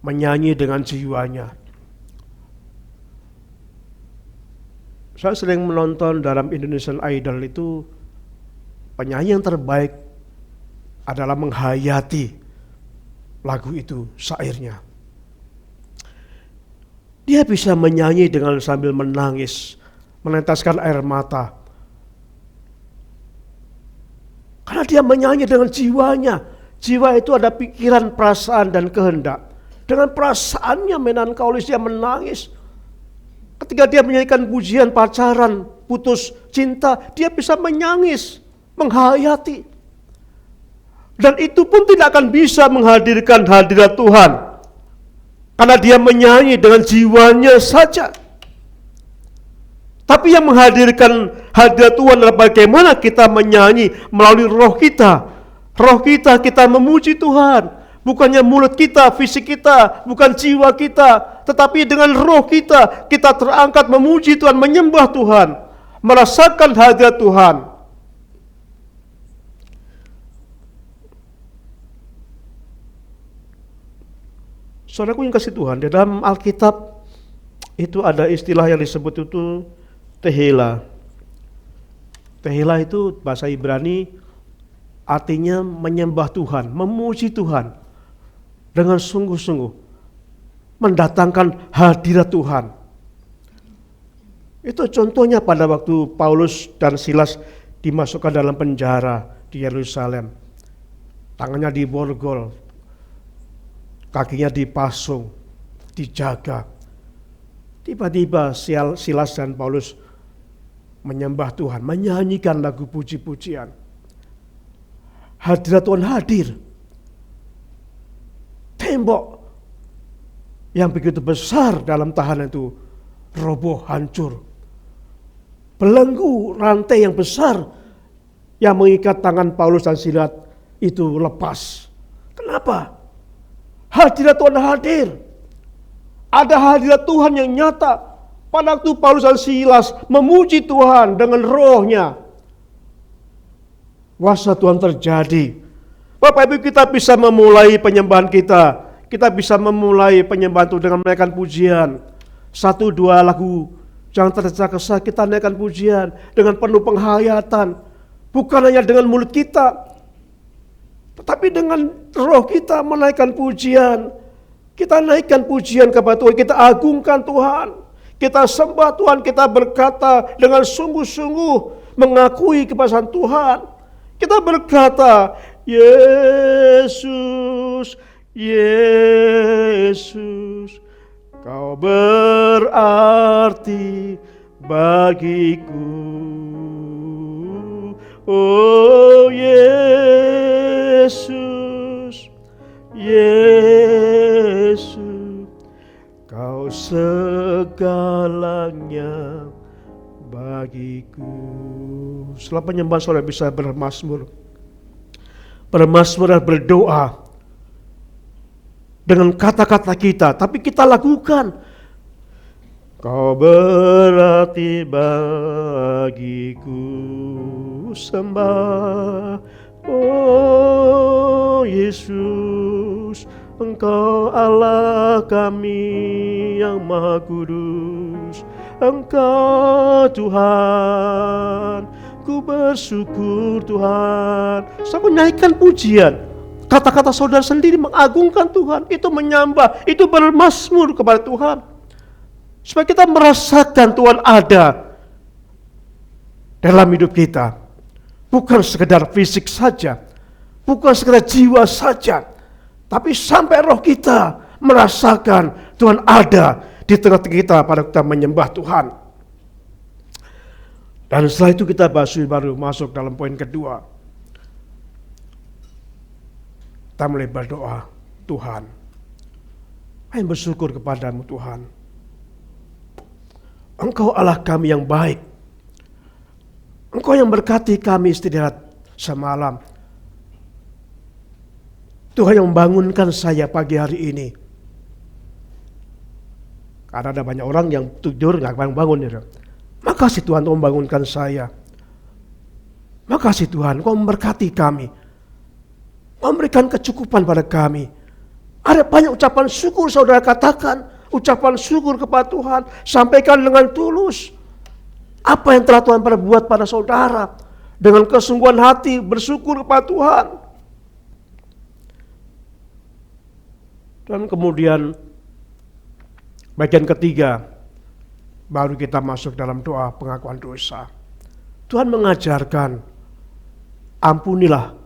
menyanyi dengan jiwanya. Saya sering menonton dalam Indonesian Idol itu, penyanyi yang terbaik adalah menghayati lagu itu, syairnya. Dia bisa menyanyi dengan sambil menangis, meneteskan air mata. Karena dia menyanyi dengan jiwanya. Jiwa itu ada pikiran, perasaan, dan kehendak. Dengan perasaannya melankolis, dia menangis. Ketika dia menyanyikan pujian pacaran, putus cinta, dia bisa menangis, menghayati. Dan itu pun tidak akan bisa menghadirkan hadirat Tuhan. Karena dia menyanyi dengan jiwanya saja. Tapi yang menghadirkan hadirat Tuhan adalah bagaimana kita menyanyi melalui roh kita. Roh kita, kita memuji Tuhan. Bukannya mulut kita, fisik kita, bukan jiwa kita. Tetapi dengan roh kita, kita terangkat memuji Tuhan, menyembah Tuhan. Merasakan hadirat Tuhan. Saudaraku yang kasih Tuhan, di dalam Alkitab itu ada istilah yang disebut itu tehila. Tehila itu bahasa Ibrani artinya menyembah Tuhan, memuji Tuhan dengan sungguh-sungguh, mendatangkan hadirat Tuhan. Itu contohnya pada waktu Paulus dan Silas dimasukkan dalam penjara di Yerusalem. Tangannya diborgol, kakinya dipasung, dijaga. Tiba-tiba Silas dan Paulus menyembah Tuhan, menyanyikan lagu puji-pujian. Hadirat Tuhan hadir. Tembok yang begitu besar dalam tahanan itu roboh, hancur. Belenggu rantai yang besar yang mengikat tangan Paulus dan Silas itu lepas. Kenapa? Hadirat Tuhan hadir. Ada hadirat Tuhan yang nyata pada waktu Paulus dan Silas memuji Tuhan dengan rohnya. Kuasa Tuhan terjadi. Bapak Ibu, kita bisa memulai penyembahan kita. Kita bisa memulai penyembahan itu dengan menaikkan pujian. 1-2 lagu, jangan tergesa-gesa kita naikkan pujian dengan penuh penghayatan. Bukan hanya dengan mulut kita, tetapi dengan roh kita menaikkan pujian. Kita naikkan pujian kepada Tuhan, kita agungkan Tuhan. Kita sembah Tuhan, kita berkata dengan sungguh-sungguh mengakui kebesaran Tuhan. Kita berkata, Yesus, Yesus, Kau berarti bagiku. Oh Yesus, Yesus, Kau segalanya bagiku. Setelah penyembahan saudara bisa bermazmur. Bermazmur dan berdoa dengan kata-kata kita, tapi kita lakukan. Kau berarti bagiku, sembah. Oh Yesus, Engkau Allah kami yang Maha Kudus. Engkau Tuhan, ku bersyukur Tuhan. Saya menaikkan pujian. Kata-kata saudara sendiri mengagungkan Tuhan, itu menyembah, itu bermazmur kepada Tuhan. Supaya kita merasakan Tuhan ada dalam hidup kita. Bukan sekedar fisik saja, bukan sekedar jiwa saja, tapi sampai roh kita merasakan Tuhan ada di tengah-tengah kita pada kita menyembah Tuhan. Dan setelah itu kita baru masuk dalam poin kedua. Kita mulai berdoa, Tuhan, kami bersyukur kepadamu Tuhan. Engkau Allah kami yang baik. Engkau yang berkati kami istirahat semalam. Tuhan yang membangunkan saya pagi hari ini. Karena ada banyak orang yang tidur gak bangun-bangun. Ya. Makasih Tuhan Kau membangunkan saya. Makasih Tuhan Kau memberkati kami. Memberikan kecukupan pada kami. Ada banyak ucapan syukur saudara katakan. Ucapan syukur kepada Tuhan. Sampaikan dengan tulus. Apa yang telah Tuhan perbuat pada saudara. Dengan kesungguhan hati bersyukur kepada Tuhan. Dan kemudian bagian ketiga. Baru kita masuk dalam doa pengakuan dosa. Tuhan mengajarkan. Ampunilah.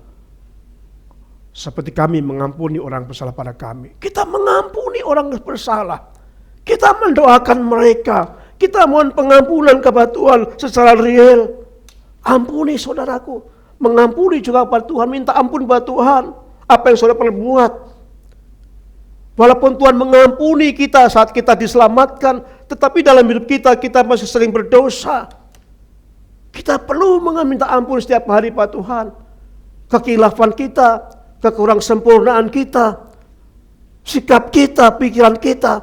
Seperti kami mengampuni orang bersalah pada kami. Kita mengampuni orang bersalah. Kita mendoakan mereka. Kita mohon pengampunan kepada Tuhan secara real. Ampuni saudaraku. Mengampuni juga kepada Tuhan. Minta ampun kepada Tuhan. Apa yang saudara perbuat. Walaupun Tuhan mengampuni kita saat kita diselamatkan. Tetapi dalam hidup kita masih sering berdosa. Kita perlu meminta ampun setiap hari Pak Tuhan. Kekilafan kita, kekurang sempurnaan kita, sikap kita, pikiran kita.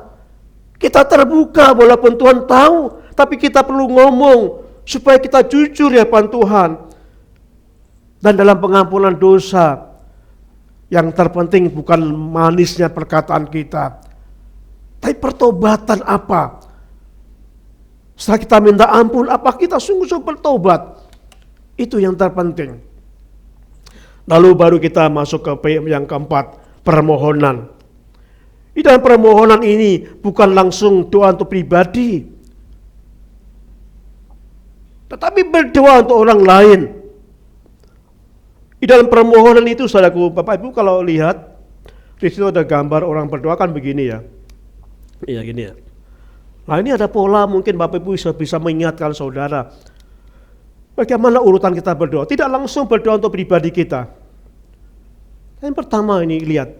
Kita terbuka walaupun Tuhan tahu, tapi kita perlu ngomong supaya kita jujur ya Tuhan. Dan dalam pengampunan dosa, yang terpenting bukan manisnya perkataan kita, tapi pertobatan apa? Setelah kita minta ampun, apa kita sungguh-sungguh bertobat? Itu yang terpenting. Lalu baru kita masuk ke yang keempat, permohonan. Di dalam permohonan ini bukan langsung doa untuk pribadi, tetapi berdoa untuk orang lain. Di dalam permohonan itu, saudaraku, Bapak Ibu kalau lihat, di situ ada gambar orang berdoa kan begini ya. Iya gini ya. Nah ini ada pola, mungkin Bapak Ibu bisa mengingatkan saudara. Bagaimana urutan kita berdoa? Tidak langsung berdoa untuk pribadi kita. Yang pertama ini lihat,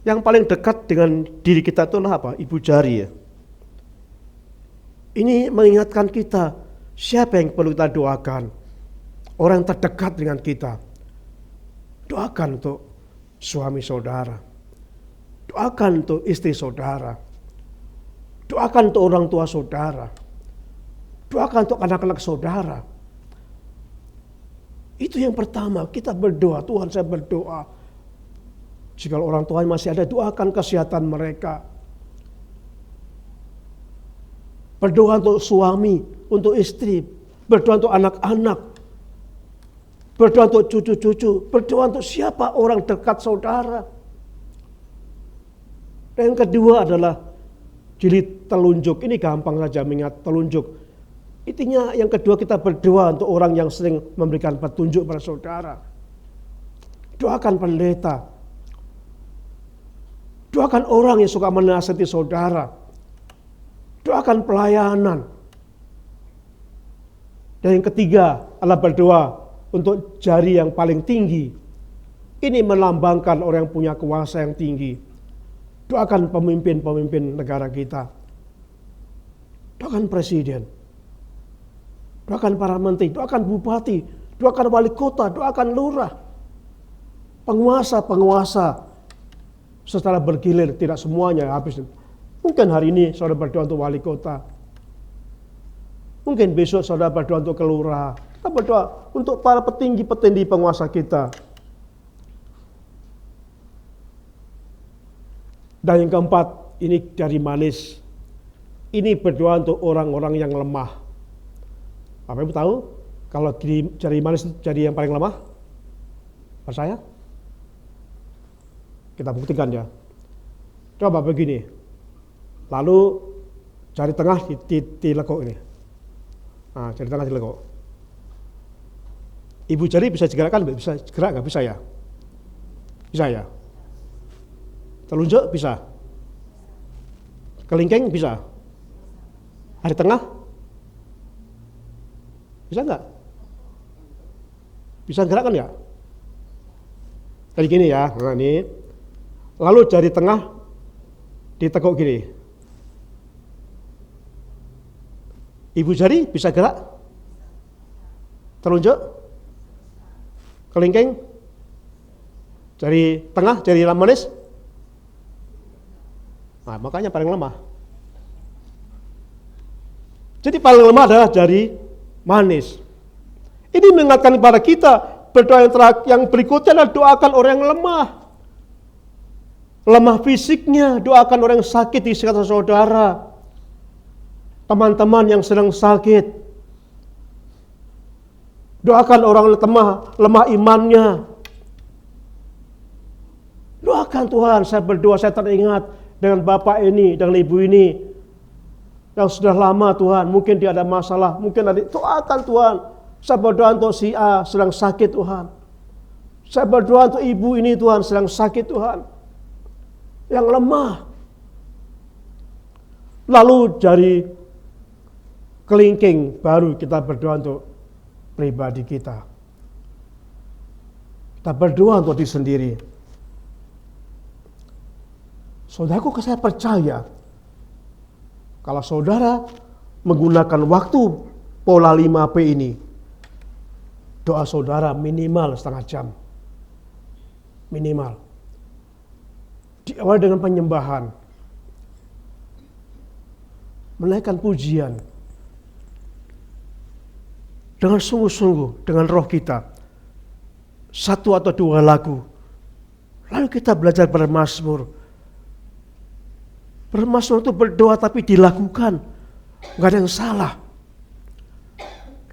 yang paling dekat dengan diri kita itulah apa? Ibu jari ya. Ini mengingatkan kita, siapa yang perlu kita doakan? Orang terdekat dengan kita. Doakan untuk suami saudara. Doakan untuk istri saudara. Doakan untuk orang tua saudara. Doakan untuk anak-anak saudara. Itu yang pertama, kita berdoa. Tuhan, saya berdoa. Jika orang tua masih ada, doakan kesehatan mereka. Berdoa untuk suami, untuk istri. Berdoa untuk anak-anak. Berdoa untuk cucu-cucu. Berdoa untuk siapa orang dekat saudara. Dan yang kedua adalah jilid telunjuk. Ini gampang saja mengingat telunjuk. Intinya yang kedua kita berdoa untuk orang yang sering memberikan petunjuk pada saudara. Doakan pendeta. Doakan orang yang suka menasihati saudara. Doakan pelayanan. Dan yang ketiga adalah berdoa untuk jari yang paling tinggi. Ini melambangkan orang yang punya kuasa yang tinggi. Doakan pemimpin-pemimpin negara kita. Doakan presiden. Doakan para menteri, doakan bupati, doakan wali kota, doakan lurah. Penguasa-penguasa secara bergilir, tidak semuanya habis. Mungkin hari ini saudara berdoa untuk wali kota. Mungkin besok saudara berdoa untuk kelurahan. Kita berdoa untuk para petinggi-petinggi penguasa kita. Dan yang keempat, ini jari manis. Ini berdoa untuk orang-orang yang lemah. Bapak Ibu tahu, kalau jari manis itu jari yang paling lemah? Percaya? Kita buktikan ya. Coba begini. Lalu jari tengah dilekuk ini. Nah, jari tengah dilekuk. Ibu jari bisa digerakkan, bisa gerak nggak? Bisa ya? Bisa ya? Telunjuk bisa? Kelingking bisa? Hari tengah? Bisa nggak? Bisa gerakkan ya? Jadi gini ya, nah ini. Lalu jari tengah ditekuk gini. Ibu jari bisa gerak? Telunjuk? Kelingking, jari tengah, jari manis. Nah, makanya paling lemah. Jadi paling lemah adalah jari manis. Ini mengingatkan kepada kita, berdoa yang berikutnya adalah doakan orang yang lemah. Lemah fisiknya, doakan orang yang sakit di sekitar saudara. Teman-teman yang sedang sakit. Doakan orang lemah imannya. Doakan Tuhan, saya berdoa, saya teringat dengan bapak ini, dengan ibu ini. Yang sudah lama Tuhan, mungkin dia ada masalah, mungkin ada, doakan Tuhan. Saya berdoa untuk si A sedang sakit Tuhan. Saya berdoa untuk ibu ini Tuhan, sedang sakit Tuhan. Yang lemah. Lalu jari kelingking, baru kita berdoa untuk pribadi kita. Kita berdoa untuk diri sendiri. Saudaraku, saya percaya Kalau saudara menggunakan waktu pola 5P ini, doa saudara minimal setengah jam. Minimal. Diawali dengan penyembahan. Menaikkan pujian. Dengan sungguh-sungguh, dengan roh kita. 1 atau 2 lagu. Lalu kita belajar bermazmur. Bermazmur itu berdoa tapi dilakukan. Gak ada yang salah.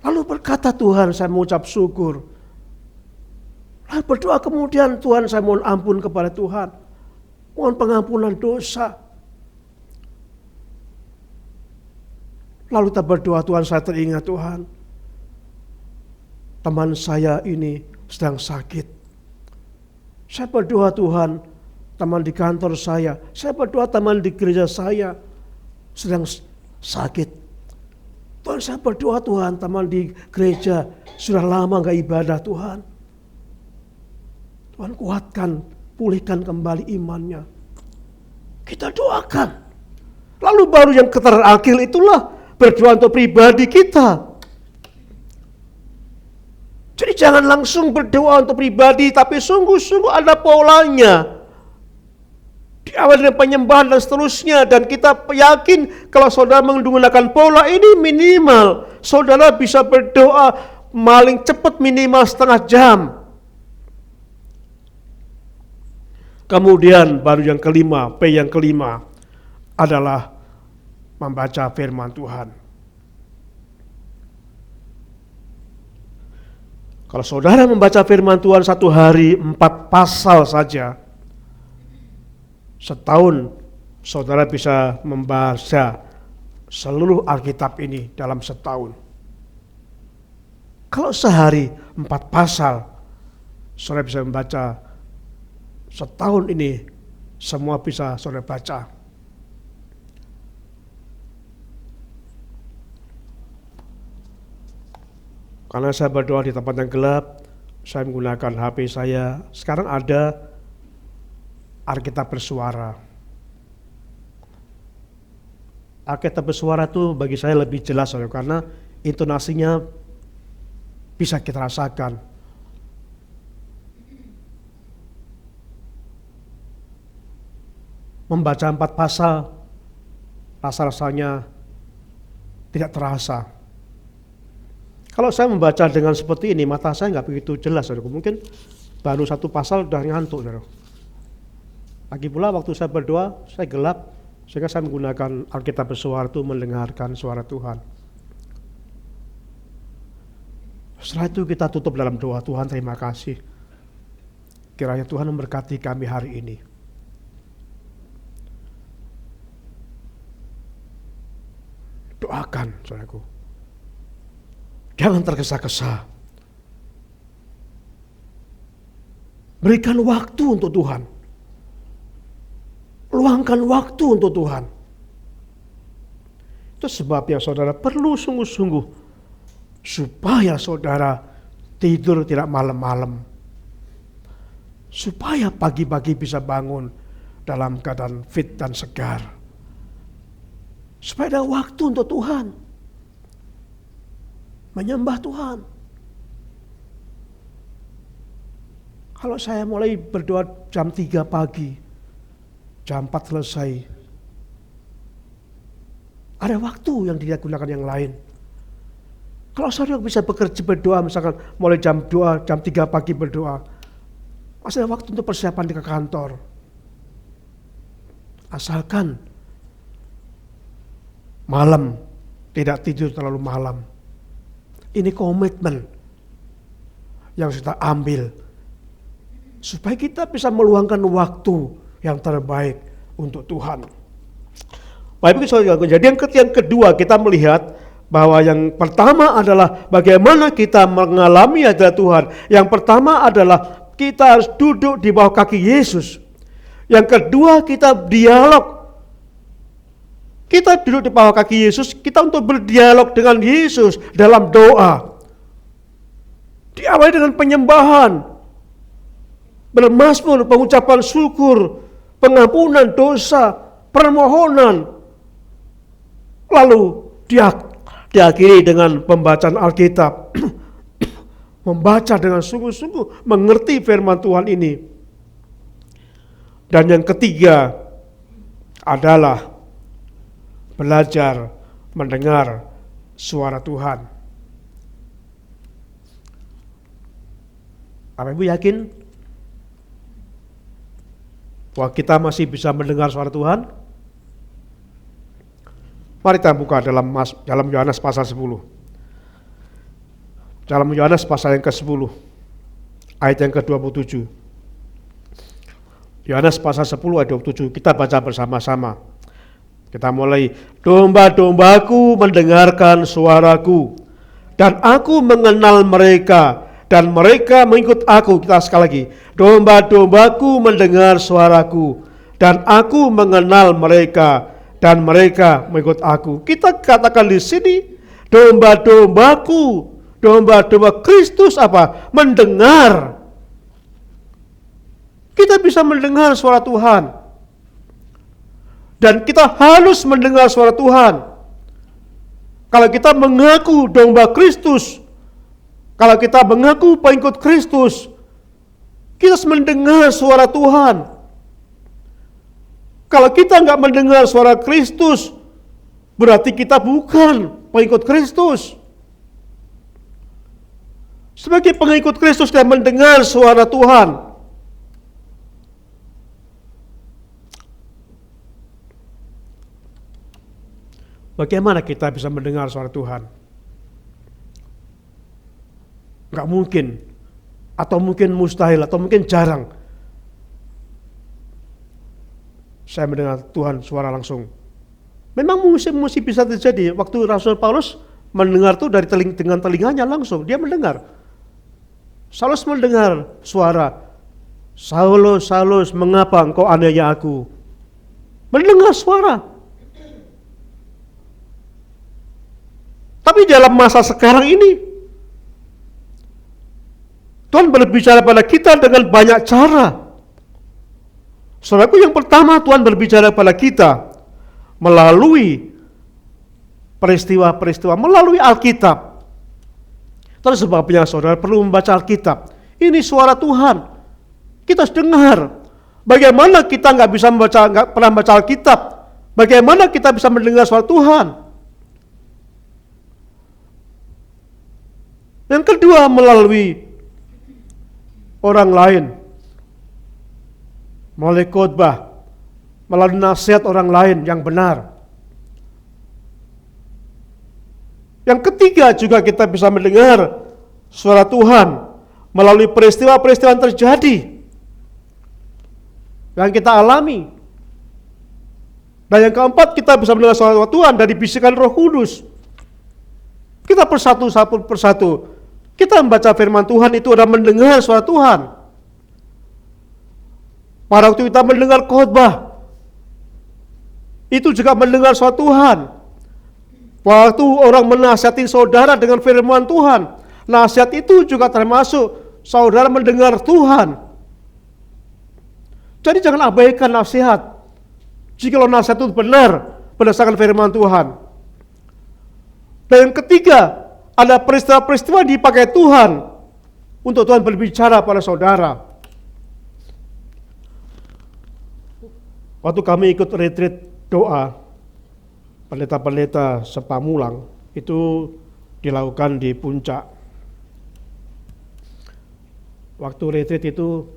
Lalu berkata, Tuhan, saya mengucap syukur. Lalu berdoa kemudian, Tuhan, saya mohon ampun kepada Tuhan. Mohon pengampunan dosa. Lalu kita berdoa, Tuhan, saya teringat, Tuhan, teman saya ini sedang sakit. Saya berdoa, Tuhan, teman di kantor saya berdoa teman di gereja saya sedang sakit. Tuhan, saya berdoa, Tuhan, teman di gereja sudah lama gak ibadah, Tuhan. Tuhan, kuatkan, pulihkan kembali imannya. Kita doakan. Lalu baru yang terakhir itulah berdoa untuk pribadi kita. Jadi jangan langsung berdoa untuk pribadi, tapi sungguh-sungguh ada polanya. Diawali dengan penyembahan dan seterusnya, dan kita yakin kalau saudara menggunakan pola ini minimal, saudara bisa berdoa paling cepat minimal setengah jam. Kemudian baru yang kelima, P yang kelima adalah membaca firman Tuhan. Kalau saudara membaca firman Tuhan 1 hari 4 pasal saja, setahun saudara bisa membaca seluruh Alkitab ini dalam setahun. Kalau sehari 4 pasal, saudara bisa membaca setahun ini, semua bisa saudara baca. Karena saya berdoa di tempat yang gelap, saya menggunakan HP saya. Sekarang ada Alkitab bersuara. Alkitab bersuara itu bagi saya lebih jelas, karena intonasinya bisa kita rasakan. Membaca 4 pasal, rasa-rasanya tidak terasa. Kalau saya membaca dengan seperti ini, mata saya nggak begitu jelas, mungkin baru 1 pasal udah ngantuk. Lagi pula waktu saya berdoa, saya gelap, sehingga saya menggunakan Alkitab bersuara itu mendengarkan suara Tuhan. Setelah itu kita tutup dalam doa. Tuhan, terima kasih. Kiranya Tuhan memberkati kami hari ini. Doakan, saudaraku. Jangan tergesa-gesa. Berikan waktu untuk Tuhan. Luangkan waktu untuk Tuhan. Itu sebabnya saudara perlu sungguh-sungguh supaya saudara tidur tidak malam-malam. Supaya pagi-pagi bisa bangun dalam keadaan fit dan segar. Supaya ada waktu untuk Tuhan. Menyembah Tuhan. Kalau saya mulai berdoa jam 3 pagi, jam 4 selesai, ada waktu yang tidak gunakan yang lain. Kalau saudara bisa bekerja berdoa, misalkan mulai jam 2, jam 3 pagi berdoa, masih ada waktu untuk persiapan ke kantor. Asalkan malam, tidak tidur terlalu malam. Ini komitmen yang kita ambil supaya kita bisa meluangkan waktu yang terbaik untuk Tuhan. Baik, jadi yang kedua kita melihat bahwa yang pertama adalah bagaimana kita mengalami hadirat Tuhan. Yang pertama adalah kita harus duduk di bawah kaki Yesus. Yang kedua kita dialog. Kita duduk di bawah kaki Yesus, kita untuk berdialog dengan Yesus dalam doa. Diawali dengan penyembahan, bermazmur, pengucapan syukur, pengampunan dosa, permohonan. Lalu dia diakhiri dengan pembacaan Alkitab. Membaca dengan sungguh-sungguh, mengerti firman Tuhan ini. Dan yang ketiga adalah belajar mendengar suara Tuhan. Apa Ibu yakin bahwa kita masih bisa mendengar suara Tuhan? Mari kita buka dalam Yohanes pasal 10. Dalam Yohanes pasal yang ke-10, ayat yang ke-27. Yohanes pasal 10 ayat 27, kita baca bersama-sama. Kita mulai, domba-dombaku mendengarkan suaraku, dan aku mengenal mereka, dan mereka mengikut aku. Kita sekali lagi, domba-dombaku mendengar suaraku, dan aku mengenal mereka, dan mereka mengikut aku. Kita katakan di sini, domba-dombaku, domba-domba Kristus apa? Mendengar. Kita bisa mendengar suara Tuhan. Dan kita harus mendengar suara Tuhan. Kalau kita mengaku domba Kristus, kalau kita mengaku pengikut Kristus, kita harus mendengar suara Tuhan. Kalau kita nggak mendengar suara Kristus, berarti kita bukan pengikut Kristus. Sebagai pengikut Kristus dan mendengar suara Tuhan, bagaimana kita bisa mendengar suara Tuhan? Nggak mungkin, atau mungkin mustahil, atau mungkin jarang saya mendengar Tuhan suara langsung. Memang mesti bisa terjadi. Waktu Rasul Paulus mendengar itu dengan telinganya langsung, dia mendengar. Saulus mendengar suara, Saulus, Saulus, mengapa engkau aniaya aku? Mendengar suara. Tapi dalam masa sekarang ini, Tuhan berbicara pada kita dengan banyak cara. Saudaraku, yang pertama Tuhan berbicara pada kita melalui peristiwa-peristiwa, melalui Alkitab. Terus sebabnya saudara perlu membaca Alkitab. Ini suara Tuhan. Kita harus dengar. Bagaimana kita nggak pernah membaca Alkitab? Bagaimana kita bisa mendengar suara Tuhan? Yang kedua, melalui orang lain, melalui khotbah, melalui nasihat orang lain yang benar. Yang ketiga juga kita bisa mendengar suara Tuhan melalui peristiwa-peristiwa yang terjadi, yang kita alami. Dan yang keempat, kita bisa mendengar suara Tuhan dari bisikan Roh Kudus. Kita persatu persatu. Kita membaca firman Tuhan itu adalah mendengar suara Tuhan. Pada waktu kita mendengar khotbah, itu juga mendengar suara Tuhan. Waktu orang menasihati saudara dengan firman Tuhan, nasihat itu juga termasuk saudara mendengar Tuhan. Jadi jangan abaikan nasihat. Jikalau nasihat itu benar berdasarkan firman Tuhan. Dan yang ketiga, ada peristiwa-peristiwa dipakai Tuhan untuk Tuhan berbicara pada saudara. Waktu kami ikut retreat doa, pendeta-pendeta Sepamulang itu dilakukan di puncak. Waktu retreat itu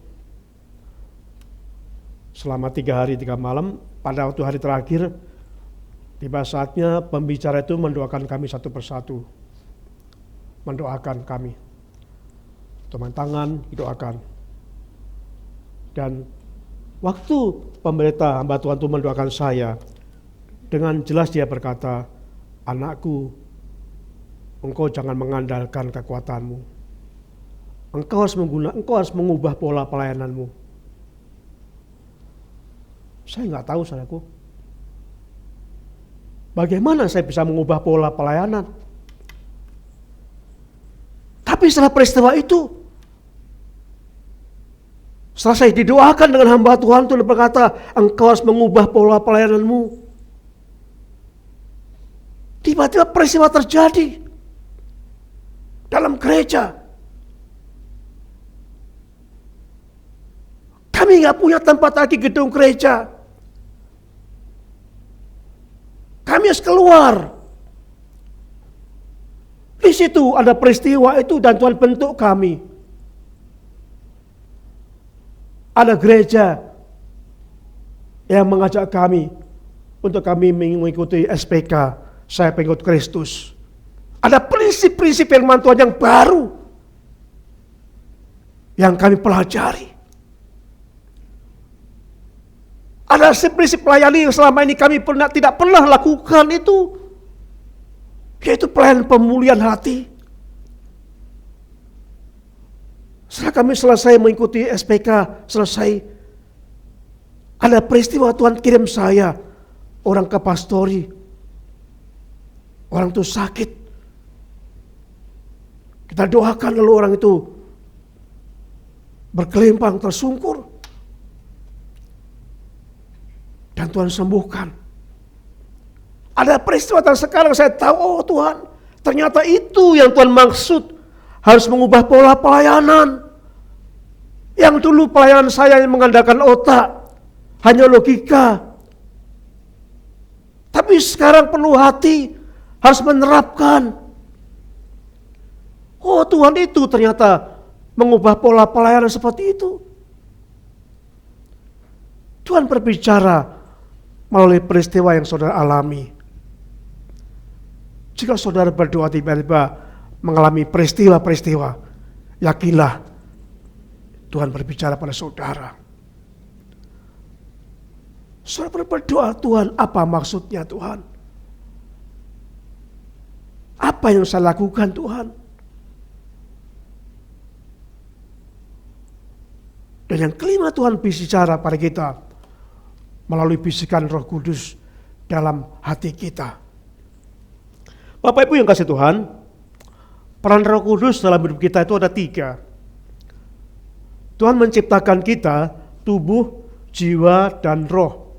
selama 3 hari 3 malam, pada waktu hari terakhir, tiba saatnya pembicara itu mendoakan kami satu persatu. Mendoakan kami. Teman tangan, didoakan. Dan waktu pendeta hamba Tuhan itu mendoakan saya, dengan jelas dia berkata, anakku, engkau jangan mengandalkan kekuatanmu. Engkau harus mengubah pola pelayananmu. Saya nggak tahu, saudaraku. Bagaimana saya bisa mengubah pola pelayanan? Tapi setelah peristiwa itu, setelah saya didoakan dengan hamba Tuhan itu berkata, engkau harus mengubah pola pelayananmu. Tiba-tiba peristiwa terjadi dalam gereja. Kami nggak punya tempat lagi gedung gereja. Kami harus keluar. Di situ ada peristiwa itu dan Tuhan bentuk kami. Ada gereja yang mengajak kami untuk kami mengikuti SPK, saya pengikut Kristus. Ada prinsip-prinsip firman Tuhan yang baru yang kami pelajari. Ada prinsip pelayanan yang selama ini kami tidak pernah lakukan itu, yaitu pelayanan pemulihan hati. Setelah kami selesai mengikuti SPK, ada peristiwa Tuhan kirim saya, orang ke pastori, orang itu sakit. Kita doakan lalu orang itu berkelempang tersungkur. Dan Tuhan sembuhkan. Ada peristiwa dan sekarang saya tahu, oh Tuhan, ternyata itu yang Tuhan maksud. Harus mengubah pola pelayanan. Yang dulu pelayanan saya yang mengandalkan otak, hanya logika. Tapi sekarang perlu hati, harus menerapkan. Oh Tuhan, itu ternyata mengubah pola pelayanan seperti itu. Tuhan berbicara melalui peristiwa yang saudara alami. Jika saudara berdoa tiba-tiba mengalami peristiwa-peristiwa, yakinlah Tuhan berbicara pada saudara. Saudara berdoa, Tuhan, apa maksudnya Tuhan? Apa yang saya lakukan Tuhan? Dan yang kelima, Tuhan bicara pada kita melalui bisikan Roh Kudus dalam hati kita. Bapak Ibu yang kasih Tuhan, peran Roh Kudus dalam hidup kita itu ada 3. Tuhan menciptakan kita tubuh, jiwa, dan roh.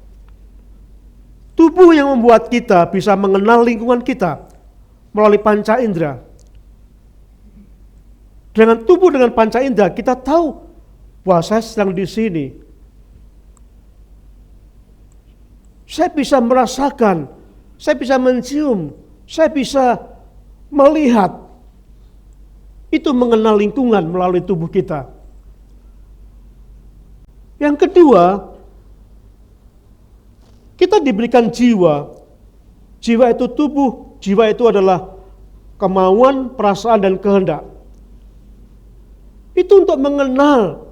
Tubuh yang membuat kita bisa mengenal lingkungan kita melalui panca indera. Dengan tubuh dengan panca indera kita tahu bahwa saya sedang di sini. Saya bisa merasakan, saya bisa mencium, saya bisa melihat. Itu mengenal lingkungan melalui tubuh kita. Yang kedua, kita diberikan jiwa. Jiwa itu tubuh, jiwa itu adalah kemauan, perasaan, dan kehendak. Itu untuk mengenal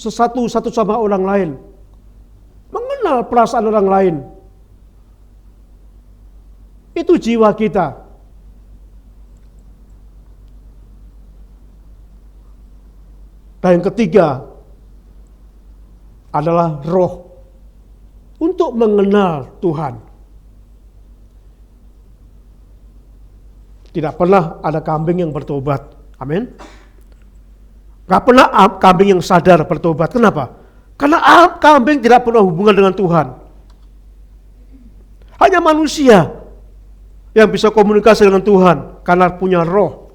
satu sama orang lain. Mengenal perasaan orang lain. Itu jiwa kita. Dan yang ketiga adalah roh. Untuk mengenal Tuhan. Tidak pernah ada kambing yang bertobat. Amin. Gak pernah kambing yang sadar bertobat. Kenapa? Karena kambing tidak pernah hubungan dengan Tuhan. Hanya manusia yang bisa komunikasi dengan Tuhan karena punya roh.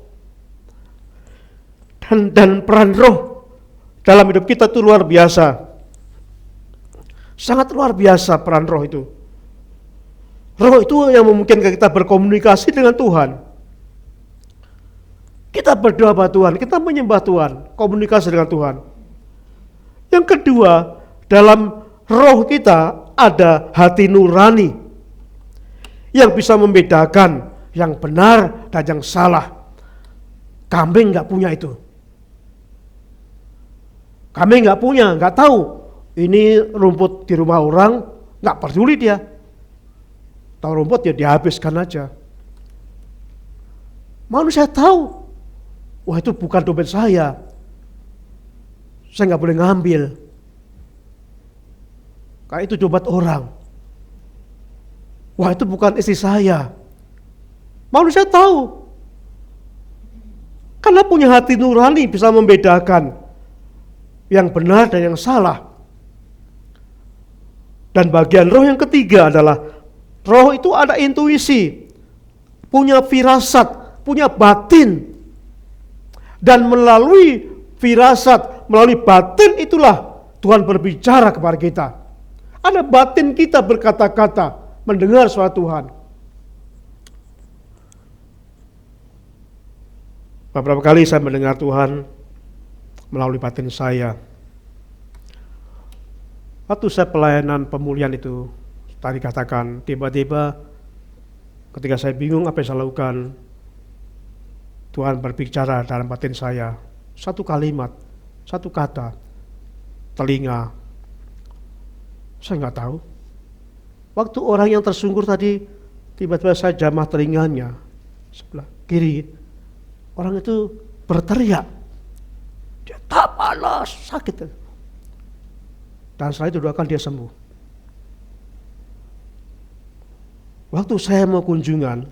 Dan peran roh dalam hidup kita itu luar biasa. Sangat luar biasa peran roh itu. Roh itu yang memungkinkan kita berkomunikasi dengan Tuhan. Kita berdoa pada Tuhan, kita menyembah Tuhan, komunikasi dengan Tuhan. Yang kedua, dalam roh kita ada hati nurani yang bisa membedakan yang benar dan yang salah. Kambing nggak punya itu. Kambing nggak punya, nggak tahu ini rumput di rumah orang, nggak peduli dia. Tahu rumput ya dihabiskan aja. Manusia tahu, wah itu bukan dompet saya nggak boleh ngambil. Karena itu dompet orang. Wah itu bukan istri saya. Manusia tahu. Karena punya hati nurani bisa membedakan yang benar dan yang salah. Dan bagian roh yang ketiga adalah Roh itu ada intuisi, punya firasat, punya batin. Dan melalui firasat, melalui batin itulah Tuhan berbicara kepada kita. Ada batin kita berkata-kata, mendengar suara Tuhan. Beberapa kali saya mendengar Tuhan melalui batin saya. Waktu saya pelayanan pemulihan itu, tadi katakan, tiba-tiba ketika saya bingung apa yang saya lakukan, Tuhan berbicara dalam batin saya, satu kalimat, satu kata, telinga. Saya nggak tahu. Waktu orang yang tersungkur tadi, tiba-tiba saya jamah telinganya, sebelah kiri, orang itu berteriak, dia tak panas, sakit. Dan setelah itu doakan dia sembuh. Waktu saya mau kunjungan,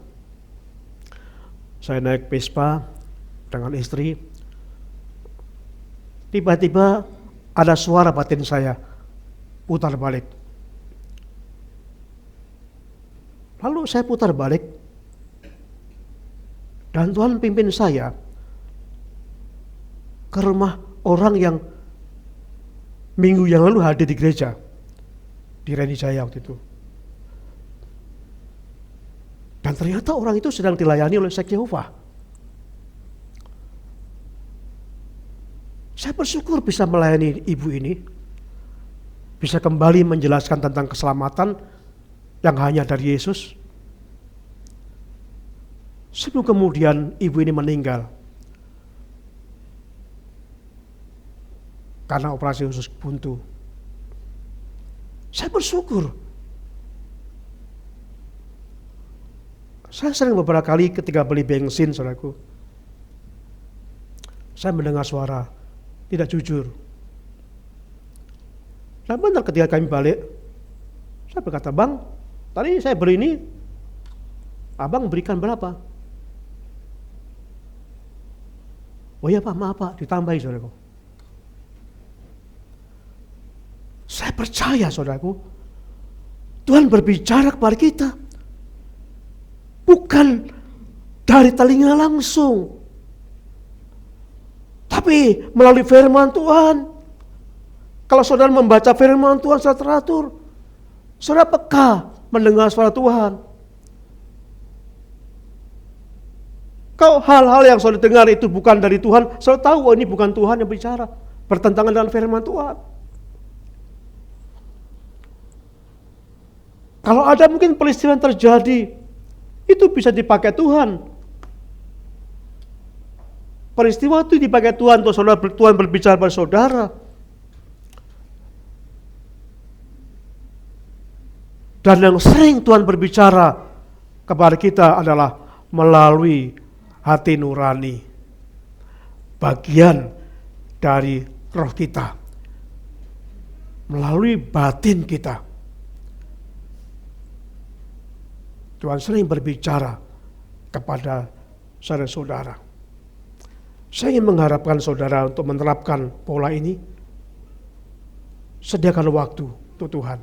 saya naik Vespa dengan istri, tiba-tiba ada suara batin saya putar balik. Lalu saya putar balik, dan Tuhan pimpin saya ke rumah orang yang minggu yang lalu hadir di gereja di Reni Jaya waktu itu. Dan ternyata orang itu sedang dilayani oleh Sek Yehova. Saya bersyukur bisa melayani ibu ini, bisa kembali menjelaskan tentang keselamatan yang hanya dari Yesus. Sebelum kemudian ibu ini meninggal karena operasi usus buntu. Saya bersyukur. Saya sering beberapa kali ketika beli bensin, saudaraku, saya mendengar suara tidak jujur. Dan benar ketika kami balik, saya berkata, "Bang, tadi saya beli ini, abang berikan berapa?" "Oh iya Pak, maaf Pak," ditambahi, saudaraku. Saya percaya, saudaraku, Tuhan berbicara kepada kita bukan dari telinga langsung, tapi melalui firman Tuhan. Kalau saudara membaca firman Tuhan secara teratur, saudara peka mendengar suara Tuhan. Kalau hal-hal yang saudara dengar itu bukan dari Tuhan, saudara tahu ini bukan Tuhan yang bicara, bertentangan dengan firman Tuhan. Kalau ada mungkin peristiwa yang terjadi, itu bisa dipakai Tuhan. Peristiwa itu dipakai Tuhan untuk saudara, Tuhan berbicara pada saudara. Dan yang sering Tuhan berbicara kepada kita adalah melalui hati nurani, bagian dari roh kita, melalui batin kita. Tuhan sering berbicara kepada saudara-saudara. Saya ingin mengharapkan saudara untuk menerapkan pola ini. Sediakan waktu untuk Tuhan.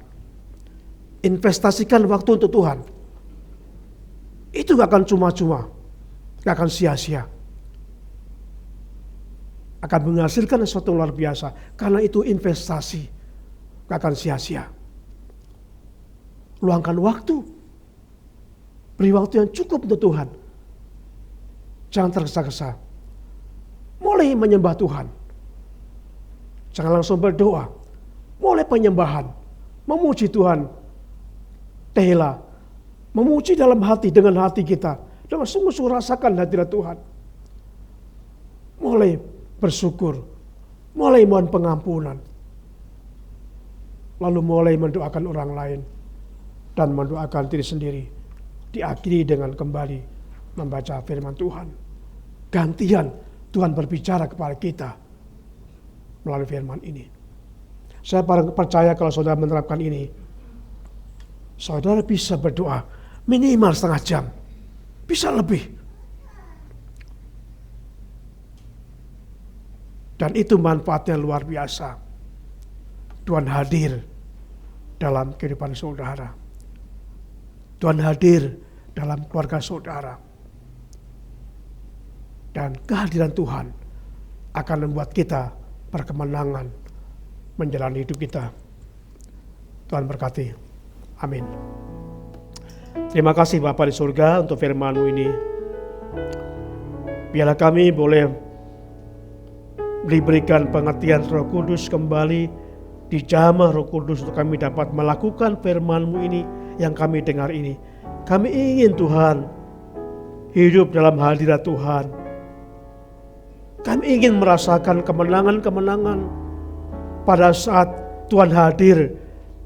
Investasikan waktu untuk Tuhan. Itu gak akan cuma-cuma, gak akan sia-sia. Akan menghasilkan sesuatu luar biasa. Karena itu investasi, gak akan sia-sia. Luangkan waktu. Beri waktu yang cukup untuk Tuhan. Jangan tergesa-gesa. Mulai menyembah Tuhan. Jangan langsung berdoa. Mulai penyembahan. Memuji Tuhan. Tehila. Memuji dalam hati, dengan hati kita. Dengan sungguh-sungguh rasakan hadirat Tuhan. Mulai bersyukur. Mulai mohon pengampunan. Lalu mulai mendoakan orang lain. Dan mendoakan diri sendiri. Diakhiri dengan kembali membaca firman Tuhan. Gantian Tuhan berbicara kepada kita melalui firman ini. Saya percaya kalau saudara menerapkan ini, saudara bisa berdoa minimal setengah jam, bisa lebih. Dan itu manfaatnya luar biasa. Tuhan hadir dalam kehidupan saudara. Tuhan hadir dalam keluarga saudara. Dan kehadiran Tuhan akan membuat kita berkemenangan menjalani hidup kita. Tuhan berkati. Amin. Terima kasih Bapa di surga untuk firman-Mu ini. Biarlah kami boleh diberikan pengertian Roh Kudus kembali, dijamah Roh Kudus untuk kami dapat melakukan firman-Mu ini yang kami dengar ini. Kami ingin Tuhan hidup dalam hadirat Tuhan. Kami ingin merasakan kemenangan-kemenangan pada saat Tuhan hadir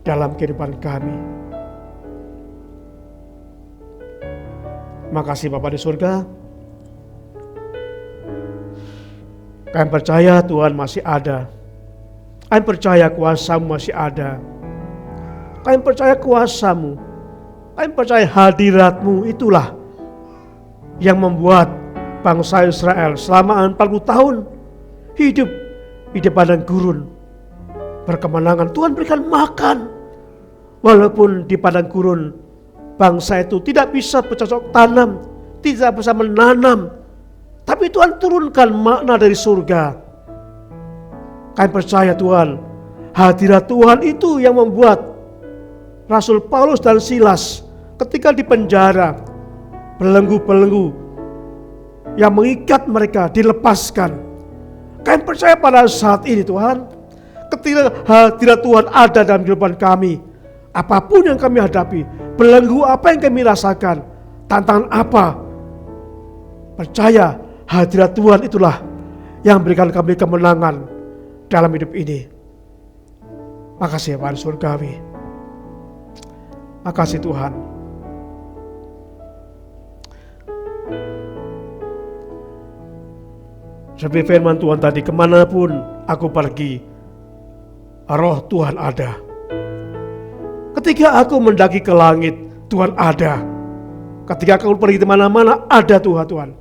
dalam kehidupan kami. Makasih Bapa di surga. Kami percaya Tuhan masih ada. Kami percaya kuasa-Mu masih ada. Kami percaya kuasa-Mu. Kami percaya hadirat-Mu itulah yang membuat bangsa Israel selama 40 tahun hidup di padang gurun berkemenangan. Tuhan berikan makan. Walaupun di padang gurun bangsa itu tidak bisa bercocok tanam, tidak bisa menanam, tapi Tuhan turunkan makna dari surga. Kami percaya Tuhan, hadirat Tuhan itu yang membuat Rasul Paulus dan Silas ketika di penjara, belenggu-belenggu yang mengikat mereka dilepaskan. Kami percaya pada saat ini Tuhan, ketika hadirat Tuhan ada dalam kehidupan kami, apapun yang kami hadapi, belenggu apa yang kami rasakan, tantangan apa, percaya hadirat Tuhan itulah yang memberikan kami kemenangan dalam hidup ini. Makasih ya Tuhan surgawi. Makasih Tuhan. Seperti firman Tuhan tadi, kemanapun aku pergi, roh Tuhan ada. Ketika aku mendaki ke langit, Tuhan ada. Ketika aku pergi ke mana-mana, ada Tuhan.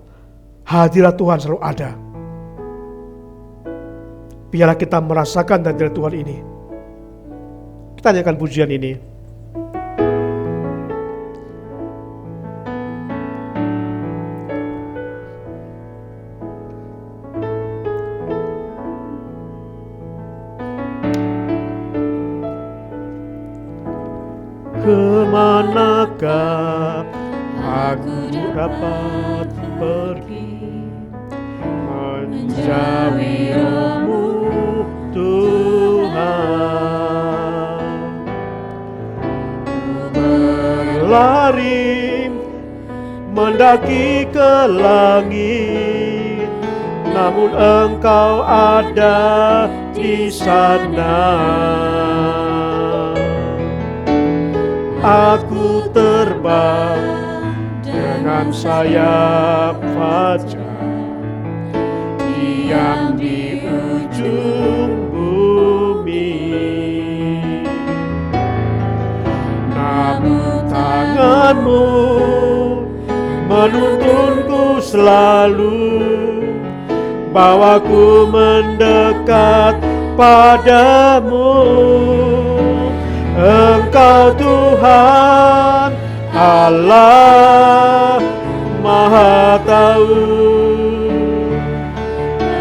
Hadirat Tuhan selalu ada. Biarlah kita merasakan hadirat Tuhan ini. Kita nyanyikan pujian ini. Kemanakah aku dapat pergi menjauhi Roh-Mu Tuhan? Berlari mendaki ke langit, namun Engkau ada di sana. Aku terbang dengan sayap fajar, diam di ujung bumi. Namun tangan-Mu menuntunku selalu, bawaku mendekat padamu. Engkau Tuhan Allah Maha Tahu,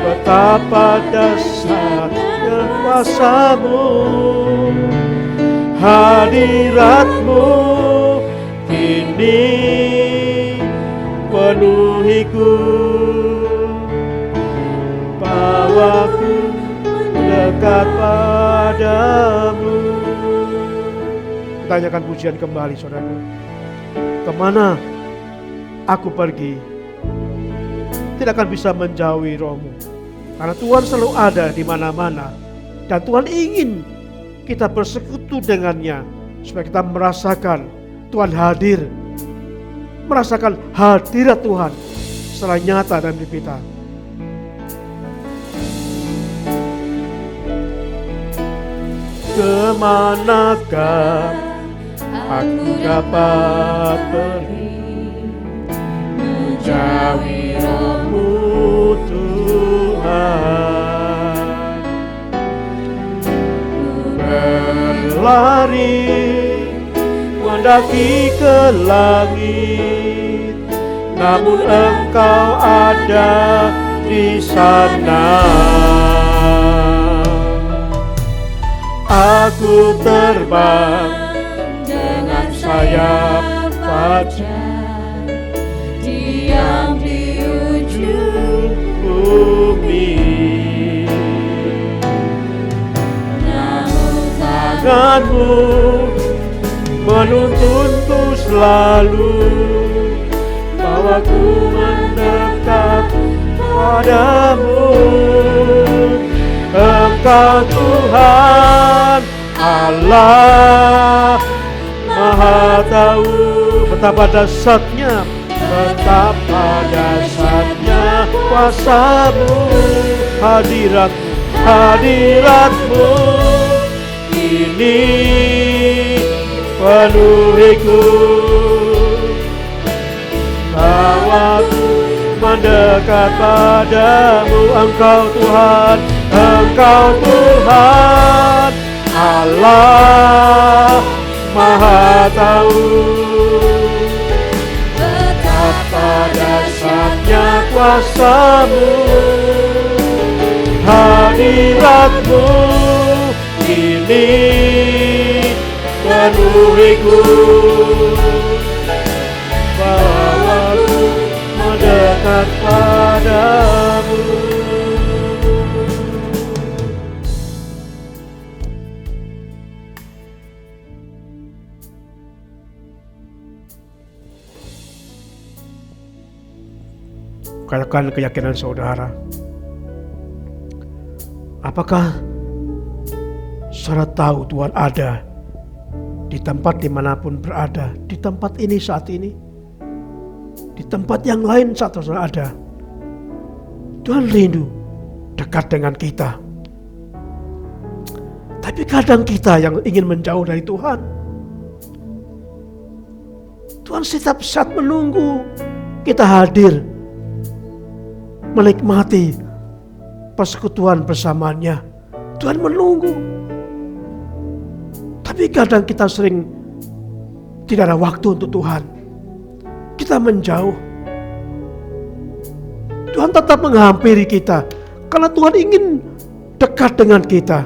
betapa dahsyatnya kuasa-Mu, hadirat-Mu kini penuhiku, bawaku dekat padamu. Tanyakan pujian kembali saudara. Kemana aku pergi, tidak akan bisa menjauhi Roh-Mu, karena Tuhan selalu ada di mana-mana. Dan Tuhan ingin kita bersekutu dengannya, supaya kita merasakan Tuhan hadir, merasakan hadirat Tuhan secara nyata dalam hidup kita. Kemanakah aku dapat pergi menjauhi Roh-Mu Tuhan? Berlari mendaki ke langit, namun Engkau ada di sana. Aku terbang dengan sayap fajar, diam di ujung bumi. Namun tanganmu menuntunku selalu, bawaku mendekat padamu. Engkau Tuhan Allah Maha Tahu. Betapa dahsyatnya, betapa dahsyatnya kuasa-Mu, hadirat-Mu ini penuhiku. Bawaku mendekat padamu. Engkau Tuhan, Engkau Tuhan Allah Maha Tahu. Betapa dahsyatnya kuasa-Mu, hadirat-Mu ini penuhiku. Bawaku mendekat padamu. Katakan keyakinan saudara. Apakah saudara tahu Tuhan ada di tempat dimanapun berada, di tempat ini saat ini, di tempat yang lain saat saudara ada? Tuhan rindu dekat dengan kita. Tapi kadang kita yang ingin menjauh dari Tuhan. Tuhan setiap saat menunggu kita hadir, menikmati persekutuan bersamanya. Tuhan menunggu. Tapi kadang kita sering tidak ada waktu untuk Tuhan. Kita menjauh. Tuhan tetap menghampiri kita karena Tuhan ingin dekat dengan kita.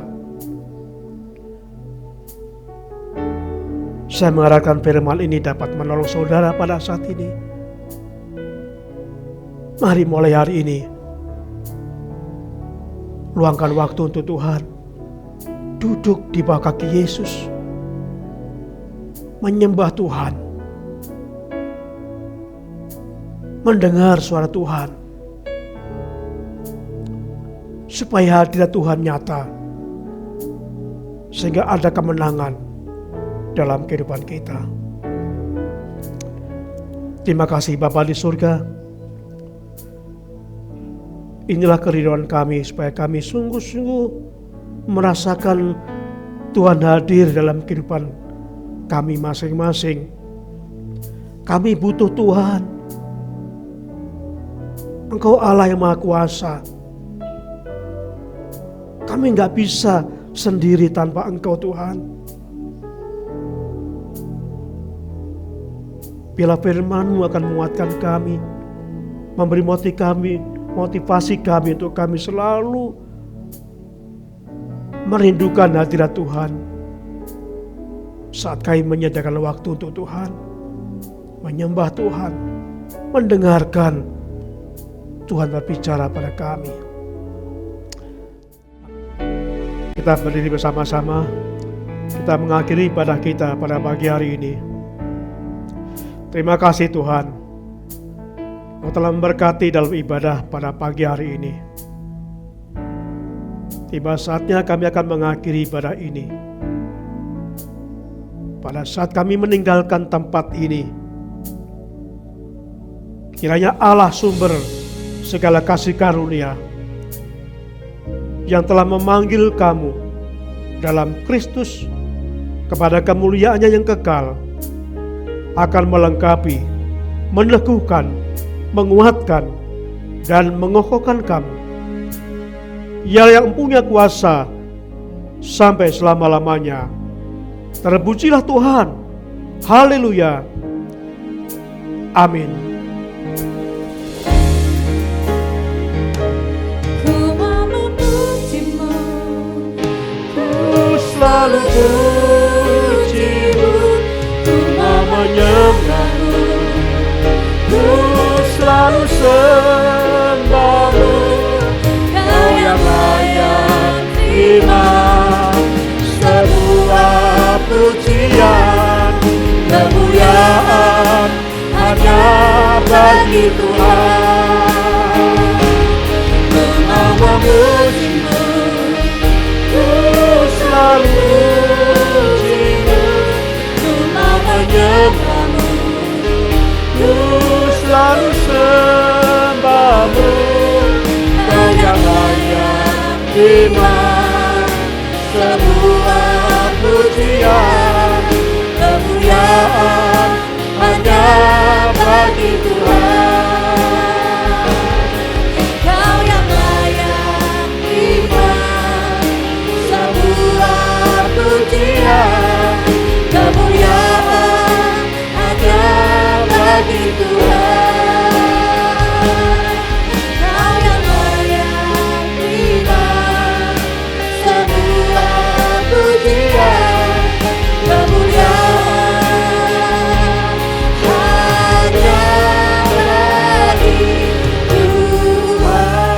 Saya mengharapkan firman ini dapat menolong saudara pada saat ini. Mari mulai hari ini luangkan waktu untuk Tuhan. Duduk di bawah kaki Yesus, menyembah Tuhan, mendengar suara Tuhan, supaya hadirat Tuhan nyata, sehingga ada kemenangan dalam kehidupan kita. Terima kasih Bapa di surga. Inilah keridhaan kami supaya kami sungguh-sungguh merasakan Tuhan hadir dalam kehidupan kami masing-masing. Kami butuh Tuhan. Engkau Allah yang Maha Kuasa. Kami gak bisa sendiri tanpa Engkau Tuhan. Bila firman-Mu akan menguatkan kami, memberi motivasi kami untuk kami selalu merindukan hadirat Tuhan. Saat kami menyediakan waktu untuk Tuhan, menyembah Tuhan, mendengarkan Tuhan berbicara pada kami. Kita berdiri bersama-sama, kita mengakhiri ibadah kita pada pagi hari ini. Terima kasih Tuhan, Engkau telah memberkati dalam ibadah pada pagi hari ini. Tiba saatnya kami akan mengakhiri ibadah ini. Pada saat kami meninggalkan tempat ini, kiranya Allah sumber segala kasih karunia yang telah memanggil kamu dalam Kristus kepada kemuliaannya yang kekal akan melengkapi, meneguhkan, menguatkan, dan mengokohkan kamu. Ia yang punya kuasa sampai selama-lamanya. Terpujilah Tuhan, Haleluya. Amin. Ku mau memujimu, Ku selalu pujimu, ku mau menyembahmu, ku selalu sembahmu. Kau yang layak terima sebuah pujian, kemuliaan hanya bagi Tuhan. Ku mau memujimu, ku selalu pujimu, ku mau menyembahmu, ku selalu sembahmu. Kau yang layak terima sebuah pujian, kemuliaan hanya bagi Tuhan. Kau yang layak terima sebuah pujian, kemuliaan hanya bagi Tuhan. Kau yang layak terima sebuah pujian, kemuliaan hanya bagi Tuhan.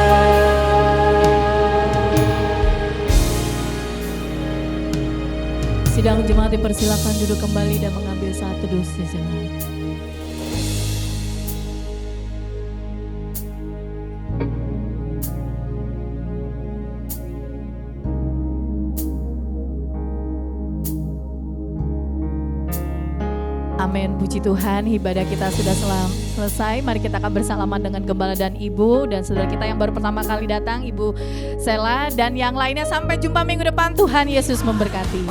Sidang jemaat dipersilakan duduk kembali dan mengambil saat teduh sejenak. Amin, puji Tuhan, ibadah kita sudah selesai. Mari kita akan bersalaman dengan Gembala dan Ibu dan saudara kita yang baru pertama kali datang, Ibu Sela dan yang lainnya. Sampai jumpa minggu depan, Tuhan Yesus memberkati.